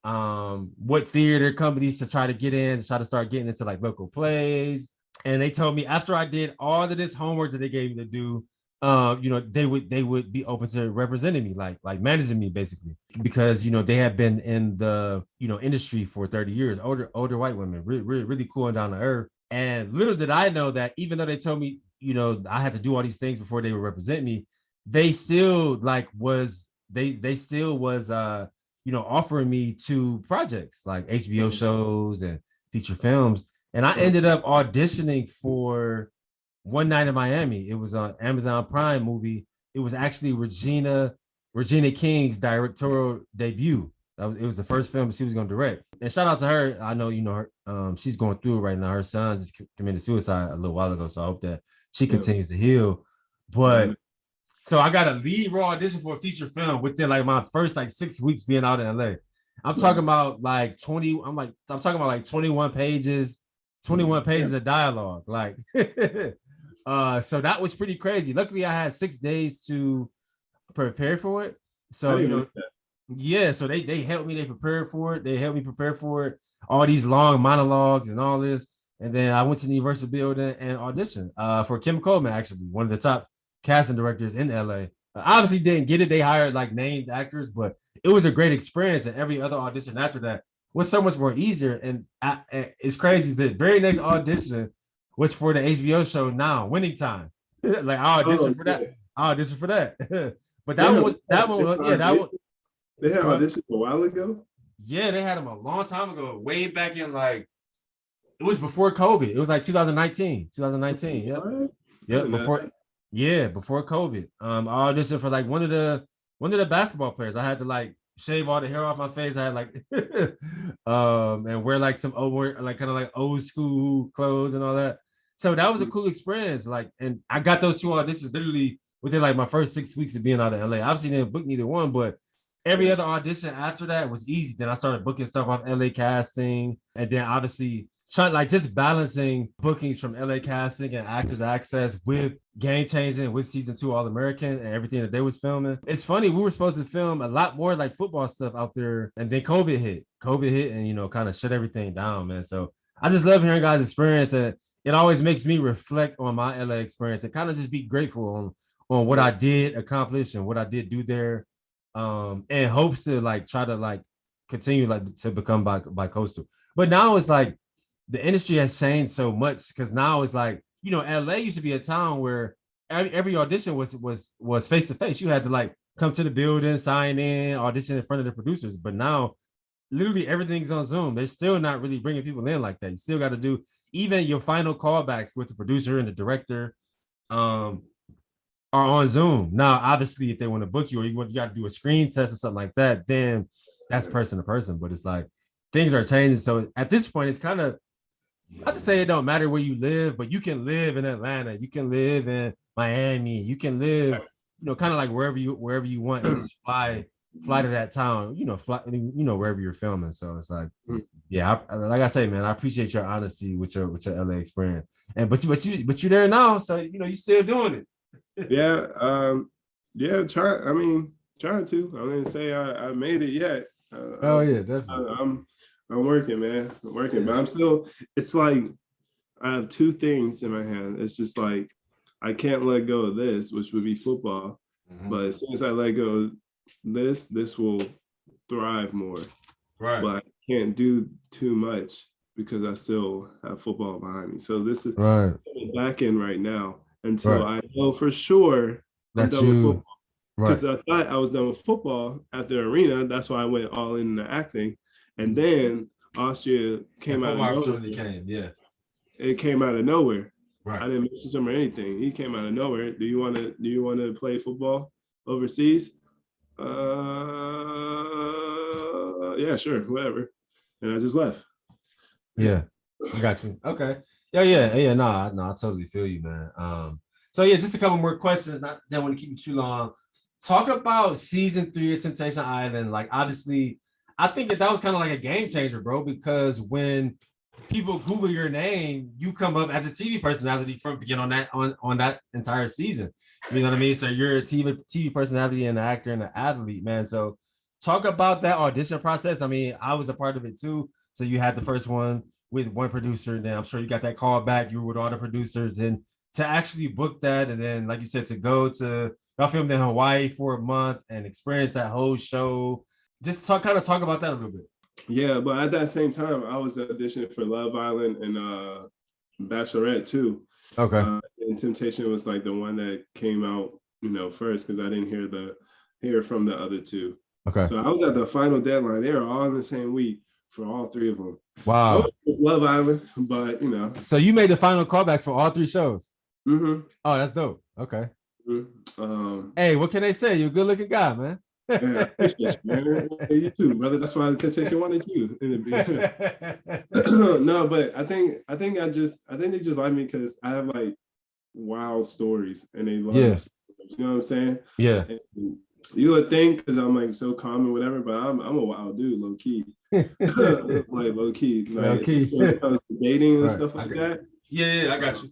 what theater companies to try to start getting into like local plays. And they told me after I did all of this homework that they gave me to do, they would be open to representing me, like managing me basically, because they had been in the industry for 30 years, older white women, really cool and down to earth. And little did I know that even though they told me I had to do all these things before they would represent me, they still was offering me to projects like HBO shows and feature films. And I ended up auditioning for One Night in Miami. It was an Amazon Prime movie. It was actually Regina King's directorial debut. It was the first film she was going to direct. And shout out to her. I know her. She's going through it right now. Her son just committed suicide a little while ago, so I hope that she continues to heal. But so I got a lead raw audition for a feature film within like my first 6 weeks being out in LA. I'm talking about like 20. I'm talking about like 21 pages of dialogue. So that was pretty crazy. Luckily, I had 6 days to prepare for it. So so they helped me. They prepared for it. They helped me prepare for it. All these long monologues and all this. And then I went to the Universal building and auditioned for Kim Coleman, actually one of the top casting directors in LA. Obviously didn't get it. They hired like named actors, but it was a great experience. And every other audition after that was so much more easier. And it's crazy. The very next audition was for the HBO show Now, Winning Time. Like I auditioned for that. I auditioned for that. But that one was.
They had auditions a while ago.
Yeah, they had them a long time ago, way back in it was before COVID. It was like 2019. Yep. Before COVID. I auditioned for like one of the basketball players. I had to shave all the hair off my face. I had and wear some old school clothes and all that. So that was a cool experience. And I got those 2 auditions literally within my first 6 weeks of being out of LA. Obviously didn't book neither one, but every other audition after that was easy. Then I started booking stuff off LA Casting. And then obviously trying like just balancing bookings from LA Casting and Actors Access with Game Changing, with season 2 All American and everything that they was filming. It's funny, we were supposed to film a lot more like football stuff out there, and then COVID hit and, you know, kind of shut everything down, man. So I just love hearing guys' experience, and it always makes me reflect on my LA experience and kind of just be grateful on what I did accomplish and what I did do there, and hopes to like try to like continue like to become bi-coastal. But now it's like the industry has changed so much, because now it's like, you know, LA used to be a town where every audition was face to face. You had to like come to the building, sign in, audition in front of the producers. But now, literally everything's on Zoom. They're still not really bringing people in like that. You still got to do even your final callbacks with the producer and the director. Are on Zoom. Now, obviously, if they want to book you or you got to do a screen test or something like that, then that's person to person. But it's like things are changing. So at this point, it's kind of, not to say it don't matter where you live, but you can live in Atlanta, you can live in Miami, you can live, you know, kind of like wherever you want, and just fly to that town, you know, wherever you're filming. So it's like, yeah, like I say, man, I appreciate your honesty with your LA experience. And but you there now, so you know you're still doing it.
Yeah, trying to. I didn't say I made it yet.
Oh yeah, definitely.
I'm working, man. I'm working, but I'm still. It's like I have two things in my hand. It's just like I can't let go of this, which would be football. Mm-hmm. But as soon as I let go of this will thrive more. Right. But I can't do too much because I still have football behind me. So this is right back in right now. Until I know for sure I'm done with football. Because I thought I was done with football at the arena. That's why I went all in the acting. And then Austria came out of nowhere. It came out of nowhere. Right. I didn't message him or anything. He came out of nowhere. Do you want to play football overseas? Yeah, sure, whatever. And I just left.
Yeah, I got you. Okay. Yeah. No, I totally feel you, man. So yeah, just a couple more questions. Not that I want to keep you too long. Talk about season 3 of Temptation Island. Like, obviously, I think that was kind of like a game changer, bro. Because when people Google your name, you come up as a TV personality from beginning on that entire season. You know what I mean? So you're a TV personality and an actor and an athlete, man. So talk about that audition process. I mean, I was a part of it too. So you had the first one with one producer, then I'm sure you got that call back. You were with all the producers, then to actually book that, and then like you said, to go to y'all filmed in Hawaii for a month and experience that whole show. Just talk about that a little bit.
Yeah, but at that same time, I was auditioning for Love Island and Bachelorette too. Okay. And Temptation was like the one that came out, you know, first because I didn't hear from the other two. Okay. So I was at the final deadline. They were all in the same week for all 3 of them. Wow. It was Love Island, but you know.
So you made the final callbacks for all 3 shows. Mm-hmm. Oh, that's dope. Okay. Mm-hmm. Hey, what can they say? You're a good-looking guy, man.
Yeah, I appreciate you, man. Hey, you too, brother. That's why the Temptation wanted you in the beginning. No, but I think they just like me because I have like wild stories and they love stories, you know what I'm saying? Yeah. And you would think because I'm like so calm and whatever, but I'm a wild dude, low key. Like low key. Like low key. Dating and stuff like that.
Yeah, I got you.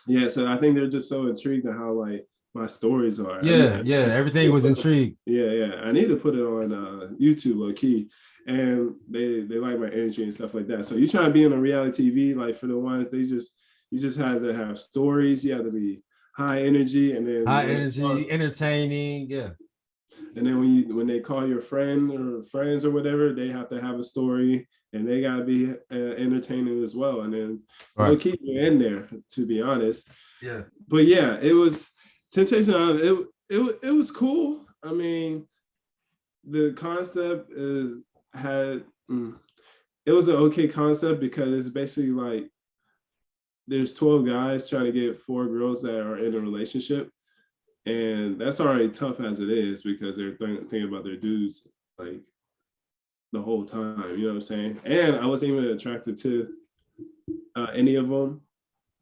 Yeah, so I think they're just so intrigued at how like my stories are.
Everything was intrigued.
Yeah. I need to put it on YouTube low key. And they like my energy and stuff like that. So you try to be on a reality TV, like for the ones, you just have to have stories, you have to be high energy and then
entertaining, yeah.
And then when they call your friend or friends or whatever, they have to have a story and they gotta be entertaining as well. And then we'll keep you in there, to be honest. Yeah. But yeah, it was Temptation Island. It was cool. I mean, the concept it was an okay concept because it's basically like there's 12 guys trying to get 4 girls that are in a relationship. And that's already tough as it is because they're thinking about their dudes like the whole time, you know what I'm saying? And I wasn't even attracted to any of them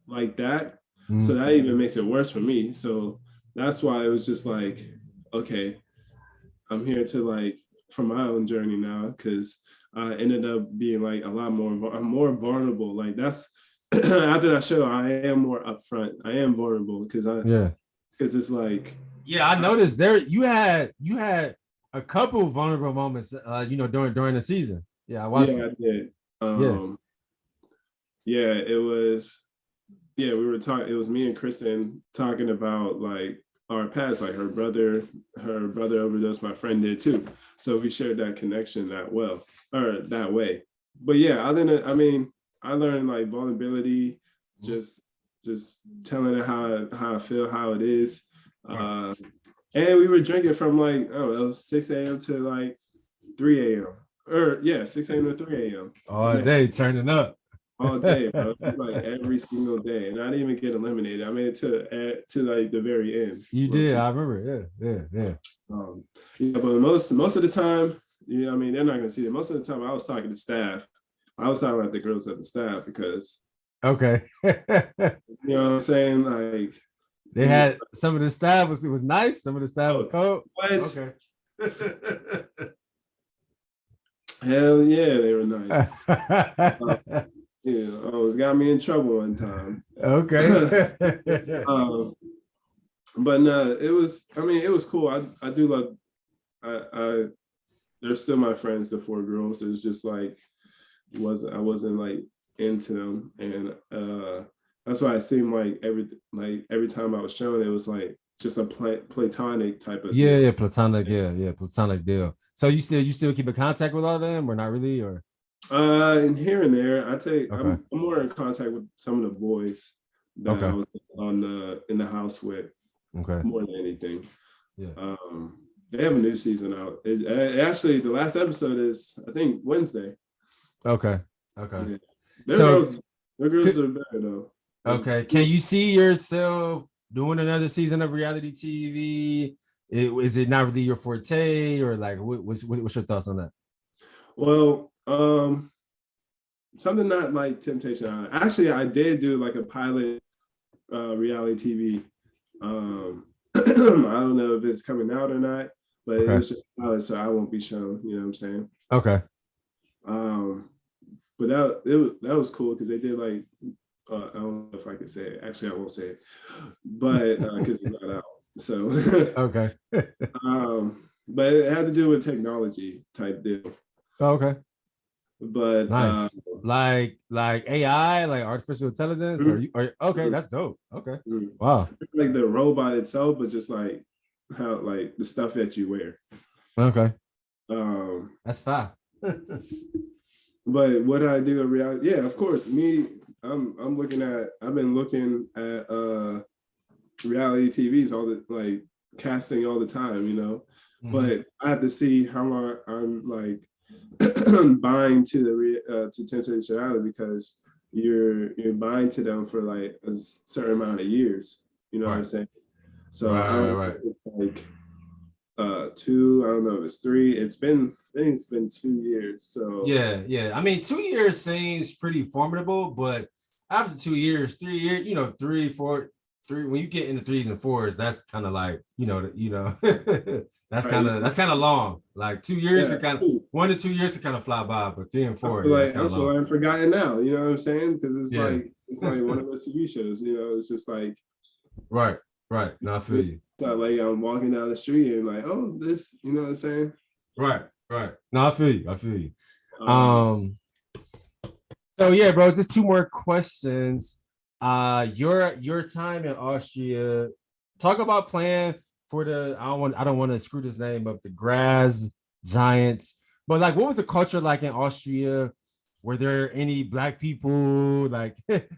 like that. Mm-hmm. So that even makes it worse for me. So that's why it was just like, okay, I'm here to like, for my own journey now, because ended up being like a lot more vulnerable. Like that's after that show, I am more upfront. I am vulnerable because it's like
I noticed there you had a couple vulnerable moments, during the season. Yeah, I watched.
I did. It was. Yeah, we were talking. It was me and Kristen talking about like our past. Like her brother overdosed. My friend did too. So we shared that connection that way. But yeah, other than I learned like vulnerability, just telling it how I feel, how it is. And we were drinking from like 6 a.m. to like 3 a.m. 6 a.m. to 3 a.m.
All day turning up.
All day, bro. Like every single day. And I didn't even get eliminated. I made it to like the very end.
You did, I remember. Yeah.
But most of the time, they're not gonna see it. Most of the time I was talking to staff. I was talking about the girls at the staff because
okay.
You know what I'm saying? Like
they had some of the staff was nice, some of the staff was cold.
What?
Okay.
Hell yeah, they were nice. Always got me in trouble one time.
Okay.
But no, it was cool. I do love they're still my friends, the 4 girls. It was just like I wasn't like into them. And that's why it seemed like every time I was shown, it was like just a platonic type of
deal. Platonic deal. So you still keep in contact with all of them, or not really, or?
And here and there, I'm more in contact with some of the boys that I was in the house with.
Okay.
More than anything.
Yeah.
They have a new season out. Actually, the last episode is I think Wednesday.
Okay.
Yeah. Their girls are better though.
Okay. Can you see yourself doing another season of reality TV? Is it not really your forte, or like what's your thoughts on that?
Well, something not like Temptation Island. Actually, I did do like a pilot reality TV. I don't know if it's coming out or not, but it was just a pilot, so I won't be shown. You know what I'm saying?
Okay.
But that was cool because they did like I don't know if I can say it. Actually, I won't say it, but because it's not out. So
okay.
But it had to do with technology type deal.
Okay.
But
nice. Like AI, like artificial intelligence, or that's dope. Okay. Wow.
Like the robot itself, but just like how like the stuff that you wear.
Okay.
That's fine. But what I do in reality, yeah, of course. I've been looking at reality TVs like casting all the time, But I have to see how long I'm like buying to to Temptation Island, because you're buying to them for like a certain amount of years. You know what I'm saying? So like 2, I don't know if it's 3. I think it's been 2 years. So
yeah. 2 years seems pretty formidable, but after 2 years, 3 years, 3, 4, 3. When you get into 3s and 4s, that's kind of like that's kind of long. Like 2 years to kind of 1 to 2 years to kind of fly by, but 3 and 4.
I feel like I'm forgotten now. You know what I'm saying? Because it's like one of those TV shows. It's just like
right. No, I feel you.
It's not like I'm walking down the street and like, oh, this. You know what I'm saying?
Right. No, I feel you. So yeah, bro. Just 2 more questions. Your time in Austria. Talk about playing for the. I don't want to screw this name up. The Graz Giants. But like, what was the culture like in Austria? Were there any Black people? Like,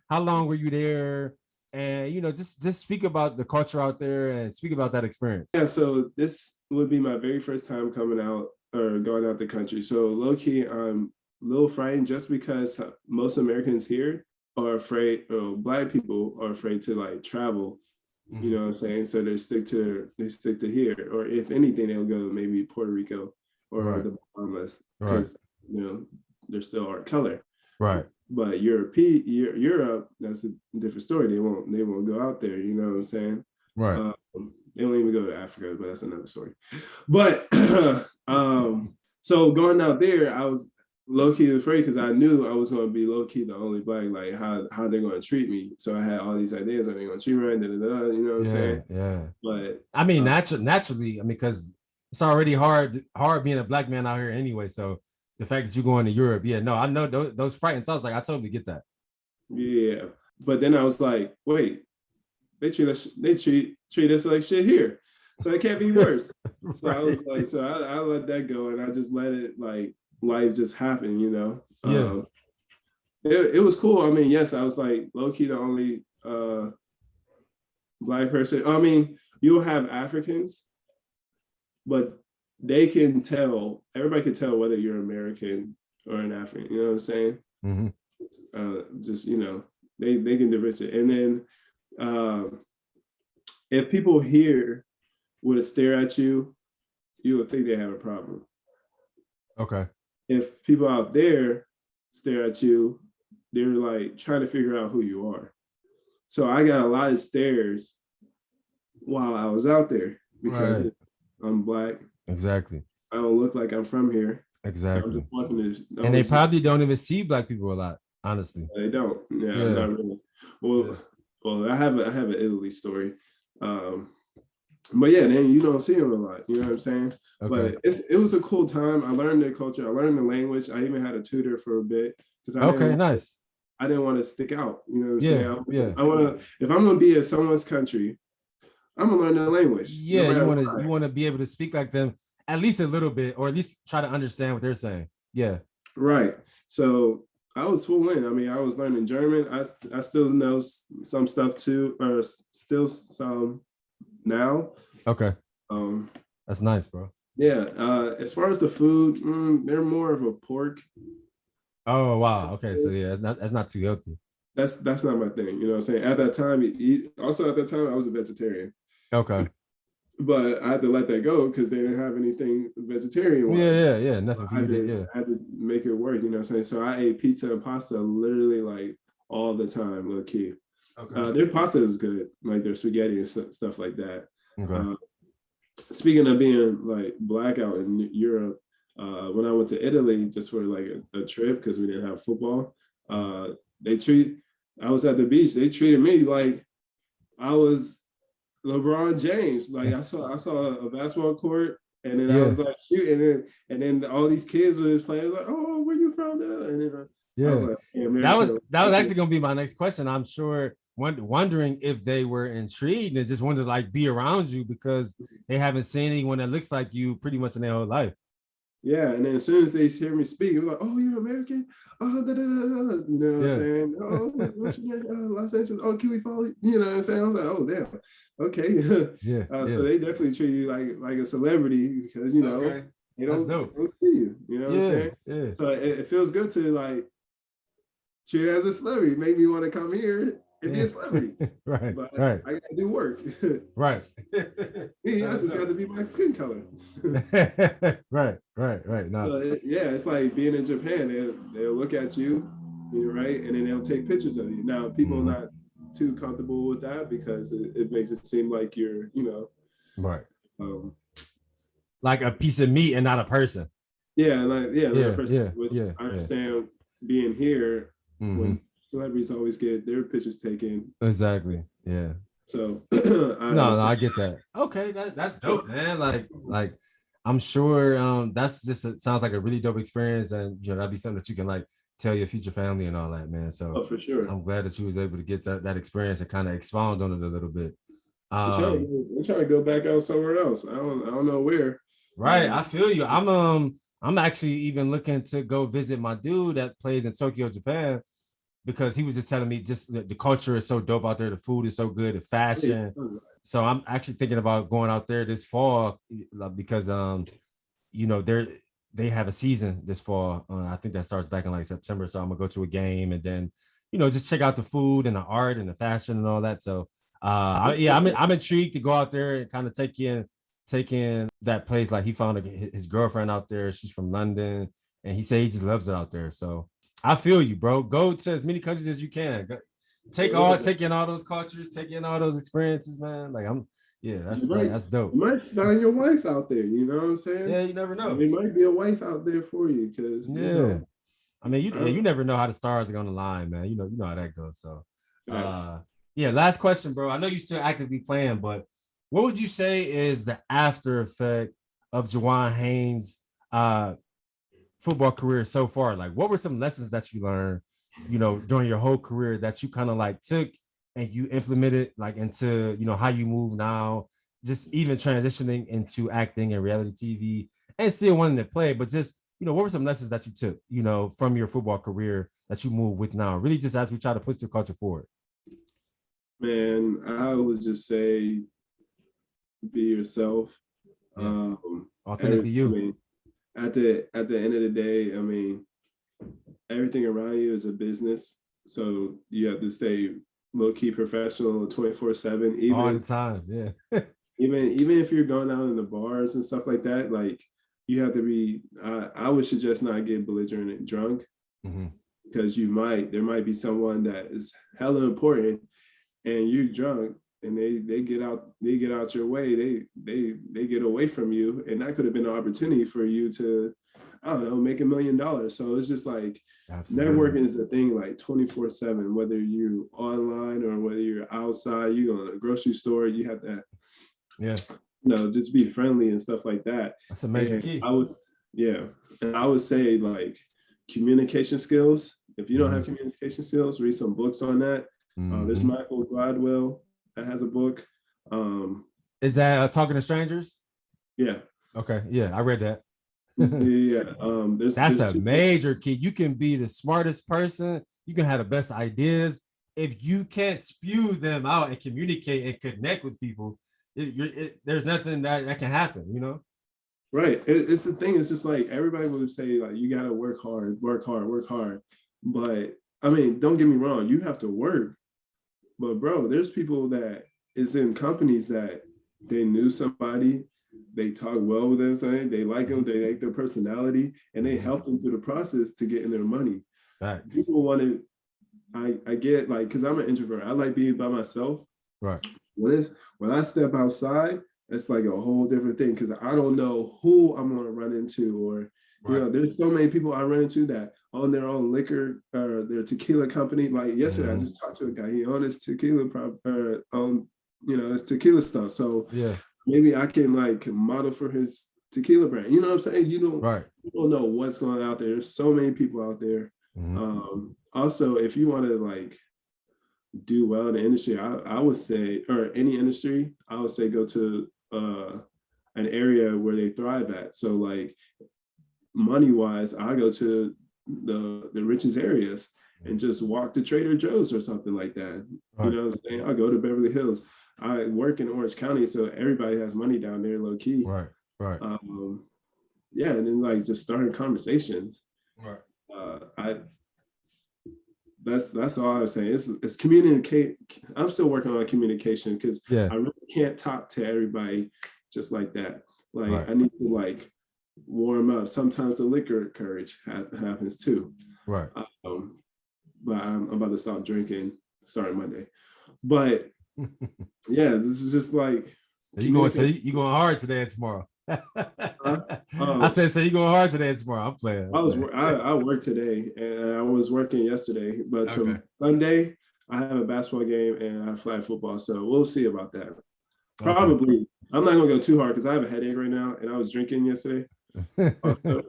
how long were you there? And just speak about the culture out there and speak about that experience.
Yeah, so this would be my very first time coming out or going out the country. So low key, I'm a little frightened just because most Americans here are afraid, or Black people are afraid to like travel. Mm-hmm. You know what I'm saying? So they stick to here, or if anything, they'll go maybe Puerto Rico or the Bahamas, because they're still our color.
Right.
But Europe, that's a different story. They won't go out there. You know what I'm saying?
Right.
They won't even go to Africa, but that's another story. But so going out there, low key afraid because I knew I was going to be low key the only black. Like how they're going to treat me. So I had all these ideas. Are they going to treat me right? You know what I'm saying?
Yeah.
But
I mean, naturally, I mean, because it's already hard being a black man out here anyway. So the fact that you're going to Europe, no, I know those frightened thoughts. Like I totally get that.
Yeah, but then I was like, wait, they treat us like shit here, so it can't be worse. Right. So I was like, I let that go, and I just let it like life just happen, you know.
Yeah.
It was cool. I mean, yes, I was like low key the only black person. I mean, you'll have Africans, but they can tell. Everybody can tell whether you're American or an African. You know what I'm saying?
Mm-hmm.
Just they can differentiate. And then if people here would stare at you, you would think they have a problem.
Okay.
If people out there stare at you, they're like trying to figure out who you are. So I got a lot of stares while I was out there because I'm black.
Exactly.
I don't look like I'm from here.
Exactly. And they probably don't even see black people a lot, honestly.
They don't. Yeah. Not really. Well, I have an Italy story. But yeah, then you don't see them a lot. You know what I'm saying? Okay. But it was a cool time. I learned their culture. I learned the language. I even had a tutor for a bit because I didn't want to stick out. You know what I'm saying? I want to. If I'm gonna be in someone's country, I'm gonna learn their language.
Yeah, you want to be able to speak like them at least a little bit, or at least try to understand what they're saying. Yeah.
Right. So I was full in. I mean, I was learning German. I still know some stuff too, or still some now.
Okay. That's nice, bro.
Yeah. As far as the food, they're more of a pork.
Oh wow. Okay. So yeah, that's not too healthy.
That's not my thing. You know what I'm saying? At that time, I was a vegetarian.
Okay.
But I had to let that go because they didn't have anything vegetarian.
Yeah. Nothing for
you. I had to make it work, you know what I'm saying? So I ate pizza and pasta literally like all the time, low key. Okay. Their pasta is good, like their spaghetti and stuff like that. Okay. Speaking of being like black out in Europe, when I went to Italy just for like a trip because we didn't have football, I was at the beach. They treated me like I was LeBron James. Like I saw a basketball court, and then I was like shooting, and then all these kids were just playing. Like, oh, where you from? And then I was like, hey,
that was actually gonna be my next question. I'm sure wondering if they were intrigued and just wanted to like be around you because they haven't seen anyone that looks like you pretty much in their whole life.
Yeah, and then as soon as they hear me speak, it was like, "Oh, you're American? Oh, da, da, da, da. You know what I'm saying? Oh, what's your name? Los Angeles. Oh, can we follow you? You know what I'm saying?" I was like, "Oh, damn. Okay." So they definitely treat you like a celebrity because they don't see you. You know what I'm saying? Yeah. So it feels good to like treat it as a celebrity. Make me want to come here and be a celebrity.
Right.
I gotta do work.
Right.
I just got to be my skin color.
Right. No.
So it's like being in Japan. They'll look at you, right, and then they'll take pictures of you. Now, people are not too comfortable with that because it makes it seem like you're,
right, like a piece of meat and not a person.
Not a person. I understand being here when celebrities always get their pictures taken.
Exactly. Yeah.
So
I get that. Okay, that's dope, man. Like I'm sure that's just sounds like a really dope experience, and that'd be something that you can like tell your future family and all that, man. So
for sure.
I'm glad that you was able to get that experience and kind of expound on it a little bit.
I'm trying to go back out somewhere else. I don't know where.
Right. I feel you. I'm actually even looking to go visit my dude that plays in Tokyo, Japan, because he was just telling me just the culture is so dope out there. The food is so good, the fashion. So I'm actually thinking about going out there this fall because, they have a season this fall. I think that starts back in like September. So I'm gonna go to a game and then, just check out the food and the art and the fashion and all that. So I'm intrigued to go out there and kind of take in that place. Like he found his girlfriend out there. She's from London, and he said he just loves it out there. So I feel you, bro. Go to as many countries as you can. Take in all those cultures, take in all those experiences, man. Like that's dope.
You might find your wife out there. You know what I'm saying?
Yeah, you never know.
There might be a wife out there for you because
I mean, you never know how the stars are gonna align, man. You know how that goes. So, yeah. Last question, bro. I know you're still actively playing, but what would you say is the after effect of Juwan Haynes' football career so far? Like, what were some lessons that you learned, during your whole career that you kind of like took and you implemented like into, how you move now, just even transitioning into acting and reality TV and still wanting to play, but just, what were some lessons that you took, from your football career that you move with now, really just as we try to push the culture forward?
Man, I would just say be yourself.
Yeah. Authentically you.
I mean, at the end of the day, I mean, everything around you is a business. So you have to stay low-key professional 24/7.
All the time, yeah.
even if you're going out in the bars and stuff like that, like you have to be, I would suggest not get belligerent and drunk, because there might be someone that is hella important and you're drunk and they get out your way, they get away from you, and that could have been an opportunity for you to, I don't know, make $1 million. So it's just like, absolutely, networking is a thing like 24/7, whether you're online or whether you're outside, you go to a grocery store, you have to, just be friendly and stuff like that.
That's a major key.
And I would say like communication skills. If you don't have communication skills, read some books on that. There's Michael Gladwell that has a book.
Is that Talking to Strangers?
Yeah.
Okay. Yeah, I read that.
That's
a major key. You can be the smartest person, you can have the best ideas. If you can't spew them out and communicate and connect with people, there's nothing that can happen,
Right. It's the thing. It's just like everybody would say, like, you got to work hard. But I mean, don't get me wrong, you have to work. But bro, there's people that is in companies that they knew somebody, they talk well with them, saying they like them, they like their personality, and they help them through the process to get in their money.
Facts.
People want to, I get, like, because I'm an introvert, I like being by myself.
Right.
When I step outside, it's like a whole different thing, because I don't know who I'm going to run into, or there's so many people I run into that own their own liquor or their tequila company. Like yesterday, I just talked to a guy. He owned his tequila, his tequila stuff. So maybe I can like model for his tequila brand. You know what I'm saying? You don't know what's going on out there. There's so many people out there. Also, if you want to like do well in the industry, I would say, or any industry, I would say go to an area where they thrive at. So like money wise, I go to the richest areas and just walk to Trader Joe's or something like that. You know what I'm saying? I go to Beverly Hills. I work in Orange County, so everybody has money down there, low key. Right. And then like just starting conversations. That's all I was saying. It's communicate. I'm still working on communication, because I really can't talk to everybody just like that. Like I need to like warm up. Sometimes the liquor courage happens too. Right. But I'm about to stop drinking starting Monday. But this is just like
you going hard today and tomorrow. I said, so you going hard today and tomorrow. I'm playing.
I work today, and I was working yesterday, but Sunday I have a basketball game and I flag football, so we'll see about that. Probably I'm not gonna go too hard because I have a headache right now, and I was drinking yesterday. But we're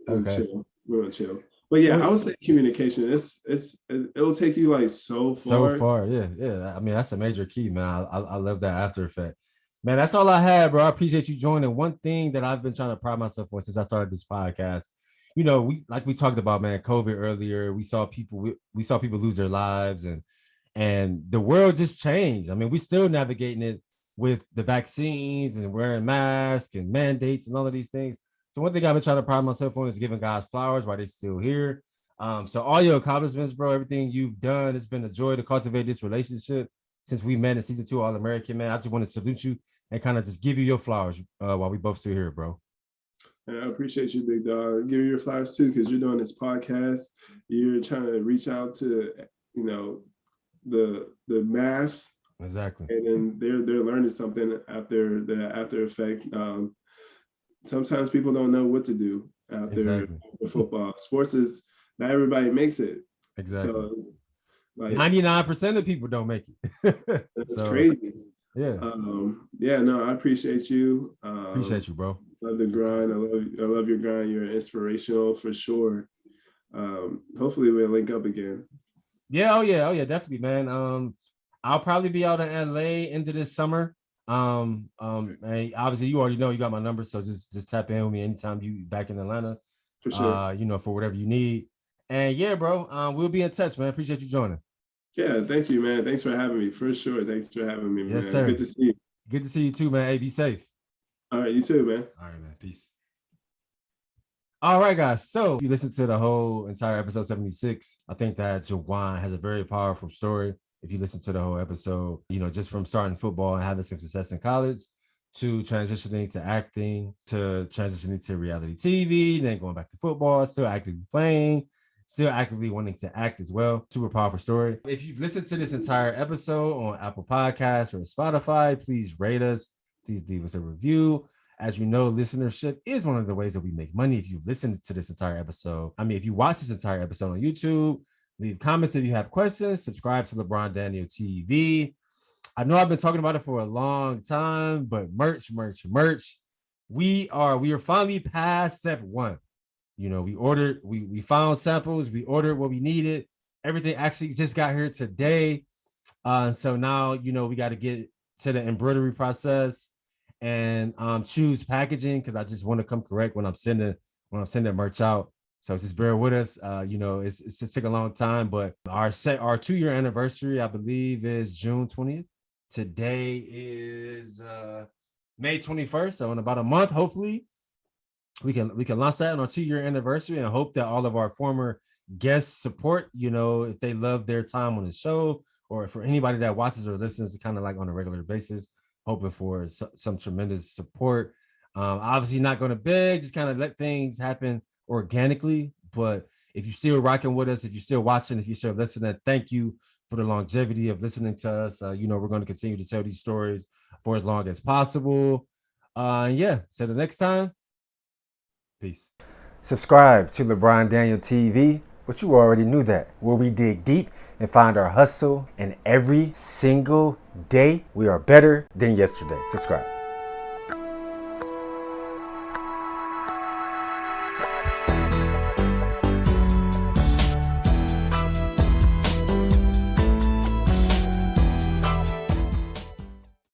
gonna chill. But I would say communication. It'll take you like so far.
Yeah. I mean, that's a major key, man. I love that after effect. Man, that's all I had, bro. I appreciate you joining. One thing that I've been trying to pride myself for since I started this podcast, we talked about, man, COVID earlier. We saw people lose their lives, and the world just changed. I mean, we still navigating it with the vaccines and wearing masks and mandates and all of these things. So one thing I've been trying to pride myself on is giving guys flowers while they're still here. So all your accomplishments, bro, everything you've done, it's been a joy to cultivate this relationship since we met in season 2 All-American, man. I just want to salute you and kind of just give you your flowers while we both still here, bro.
I appreciate you, big dog. Give you your flowers too, because you're doing this podcast. You're trying to reach out to, the mass.
Exactly.
And then they're learning something after the after effect. Sometimes people don't know what to do out
Exactly.
there for football. Sports is not everybody makes it.
Exactly.
So like
99% of people don't make it.
that's
So,
crazy.
Yeah.
No, I appreciate you.
Appreciate you, bro.
Love the grind. I love your grind. You're inspirational for sure. Hopefully we'll link up again.
Yeah, oh yeah, definitely, man. I'll probably be out in LA into this summer. And obviously you already know you got my number, so just tap in with me anytime you back in Atlanta.
For sure.
For whatever you need. And yeah, bro, we'll be in touch, man. Appreciate you joining.
Yeah, thank you, man. Thanks for having me. For sure. Thanks for having me, man.
Yes, sir.
Good to see you.
Good to see you too, man. Hey, be safe.
All right, you too, man.
All right, man. Peace. All right, guys. So if you listen to the whole entire episode 76, I think that Juwan has a very powerful story. If you listen to the whole episode, just from starting football and having some success in college to transitioning to acting, to transitioning to reality TV, then going back to football, still actively playing, still actively wanting to act as well. Super powerful story. If you've listened to this entire episode on Apple Podcasts or Spotify, please rate us. Please leave us a review. As you know, listenership is one of the ways that we make money. If you've listened to this entire episode, if you watch this entire episode on YouTube, leave comments if you have questions, subscribe to LeBron Daniel TV. I know I've been talking about it for a long time, but merch. We are finally past step one. We found samples, we ordered what we needed. Everything actually just got here today. So now, we got to get to the embroidery process and choose packaging, because I just want to come correct when I'm sending merch out. So just bear with us. It's just take a long time, but our 2-year anniversary, I believe, is June 20th. Today is May 21st. So in about a month, hopefully, we can launch that on our 2-year anniversary, and hope that all of our former guests support, if they love their time on the show, or for anybody that watches or listens kind of like on a regular basis, hoping for some tremendous support. Obviously not going to beg, just kind of let things happen organically. But if you're still rocking with us, if you're still watching, if you're still listening, thank you for the longevity of listening to us. We're going to continue to tell these stories for as long as possible. So the next time, peace. Subscribe to LeBron Daniel TV, but you already knew that, where we dig deep and find our hustle, and every single day we are better than yesterday. Subscribe.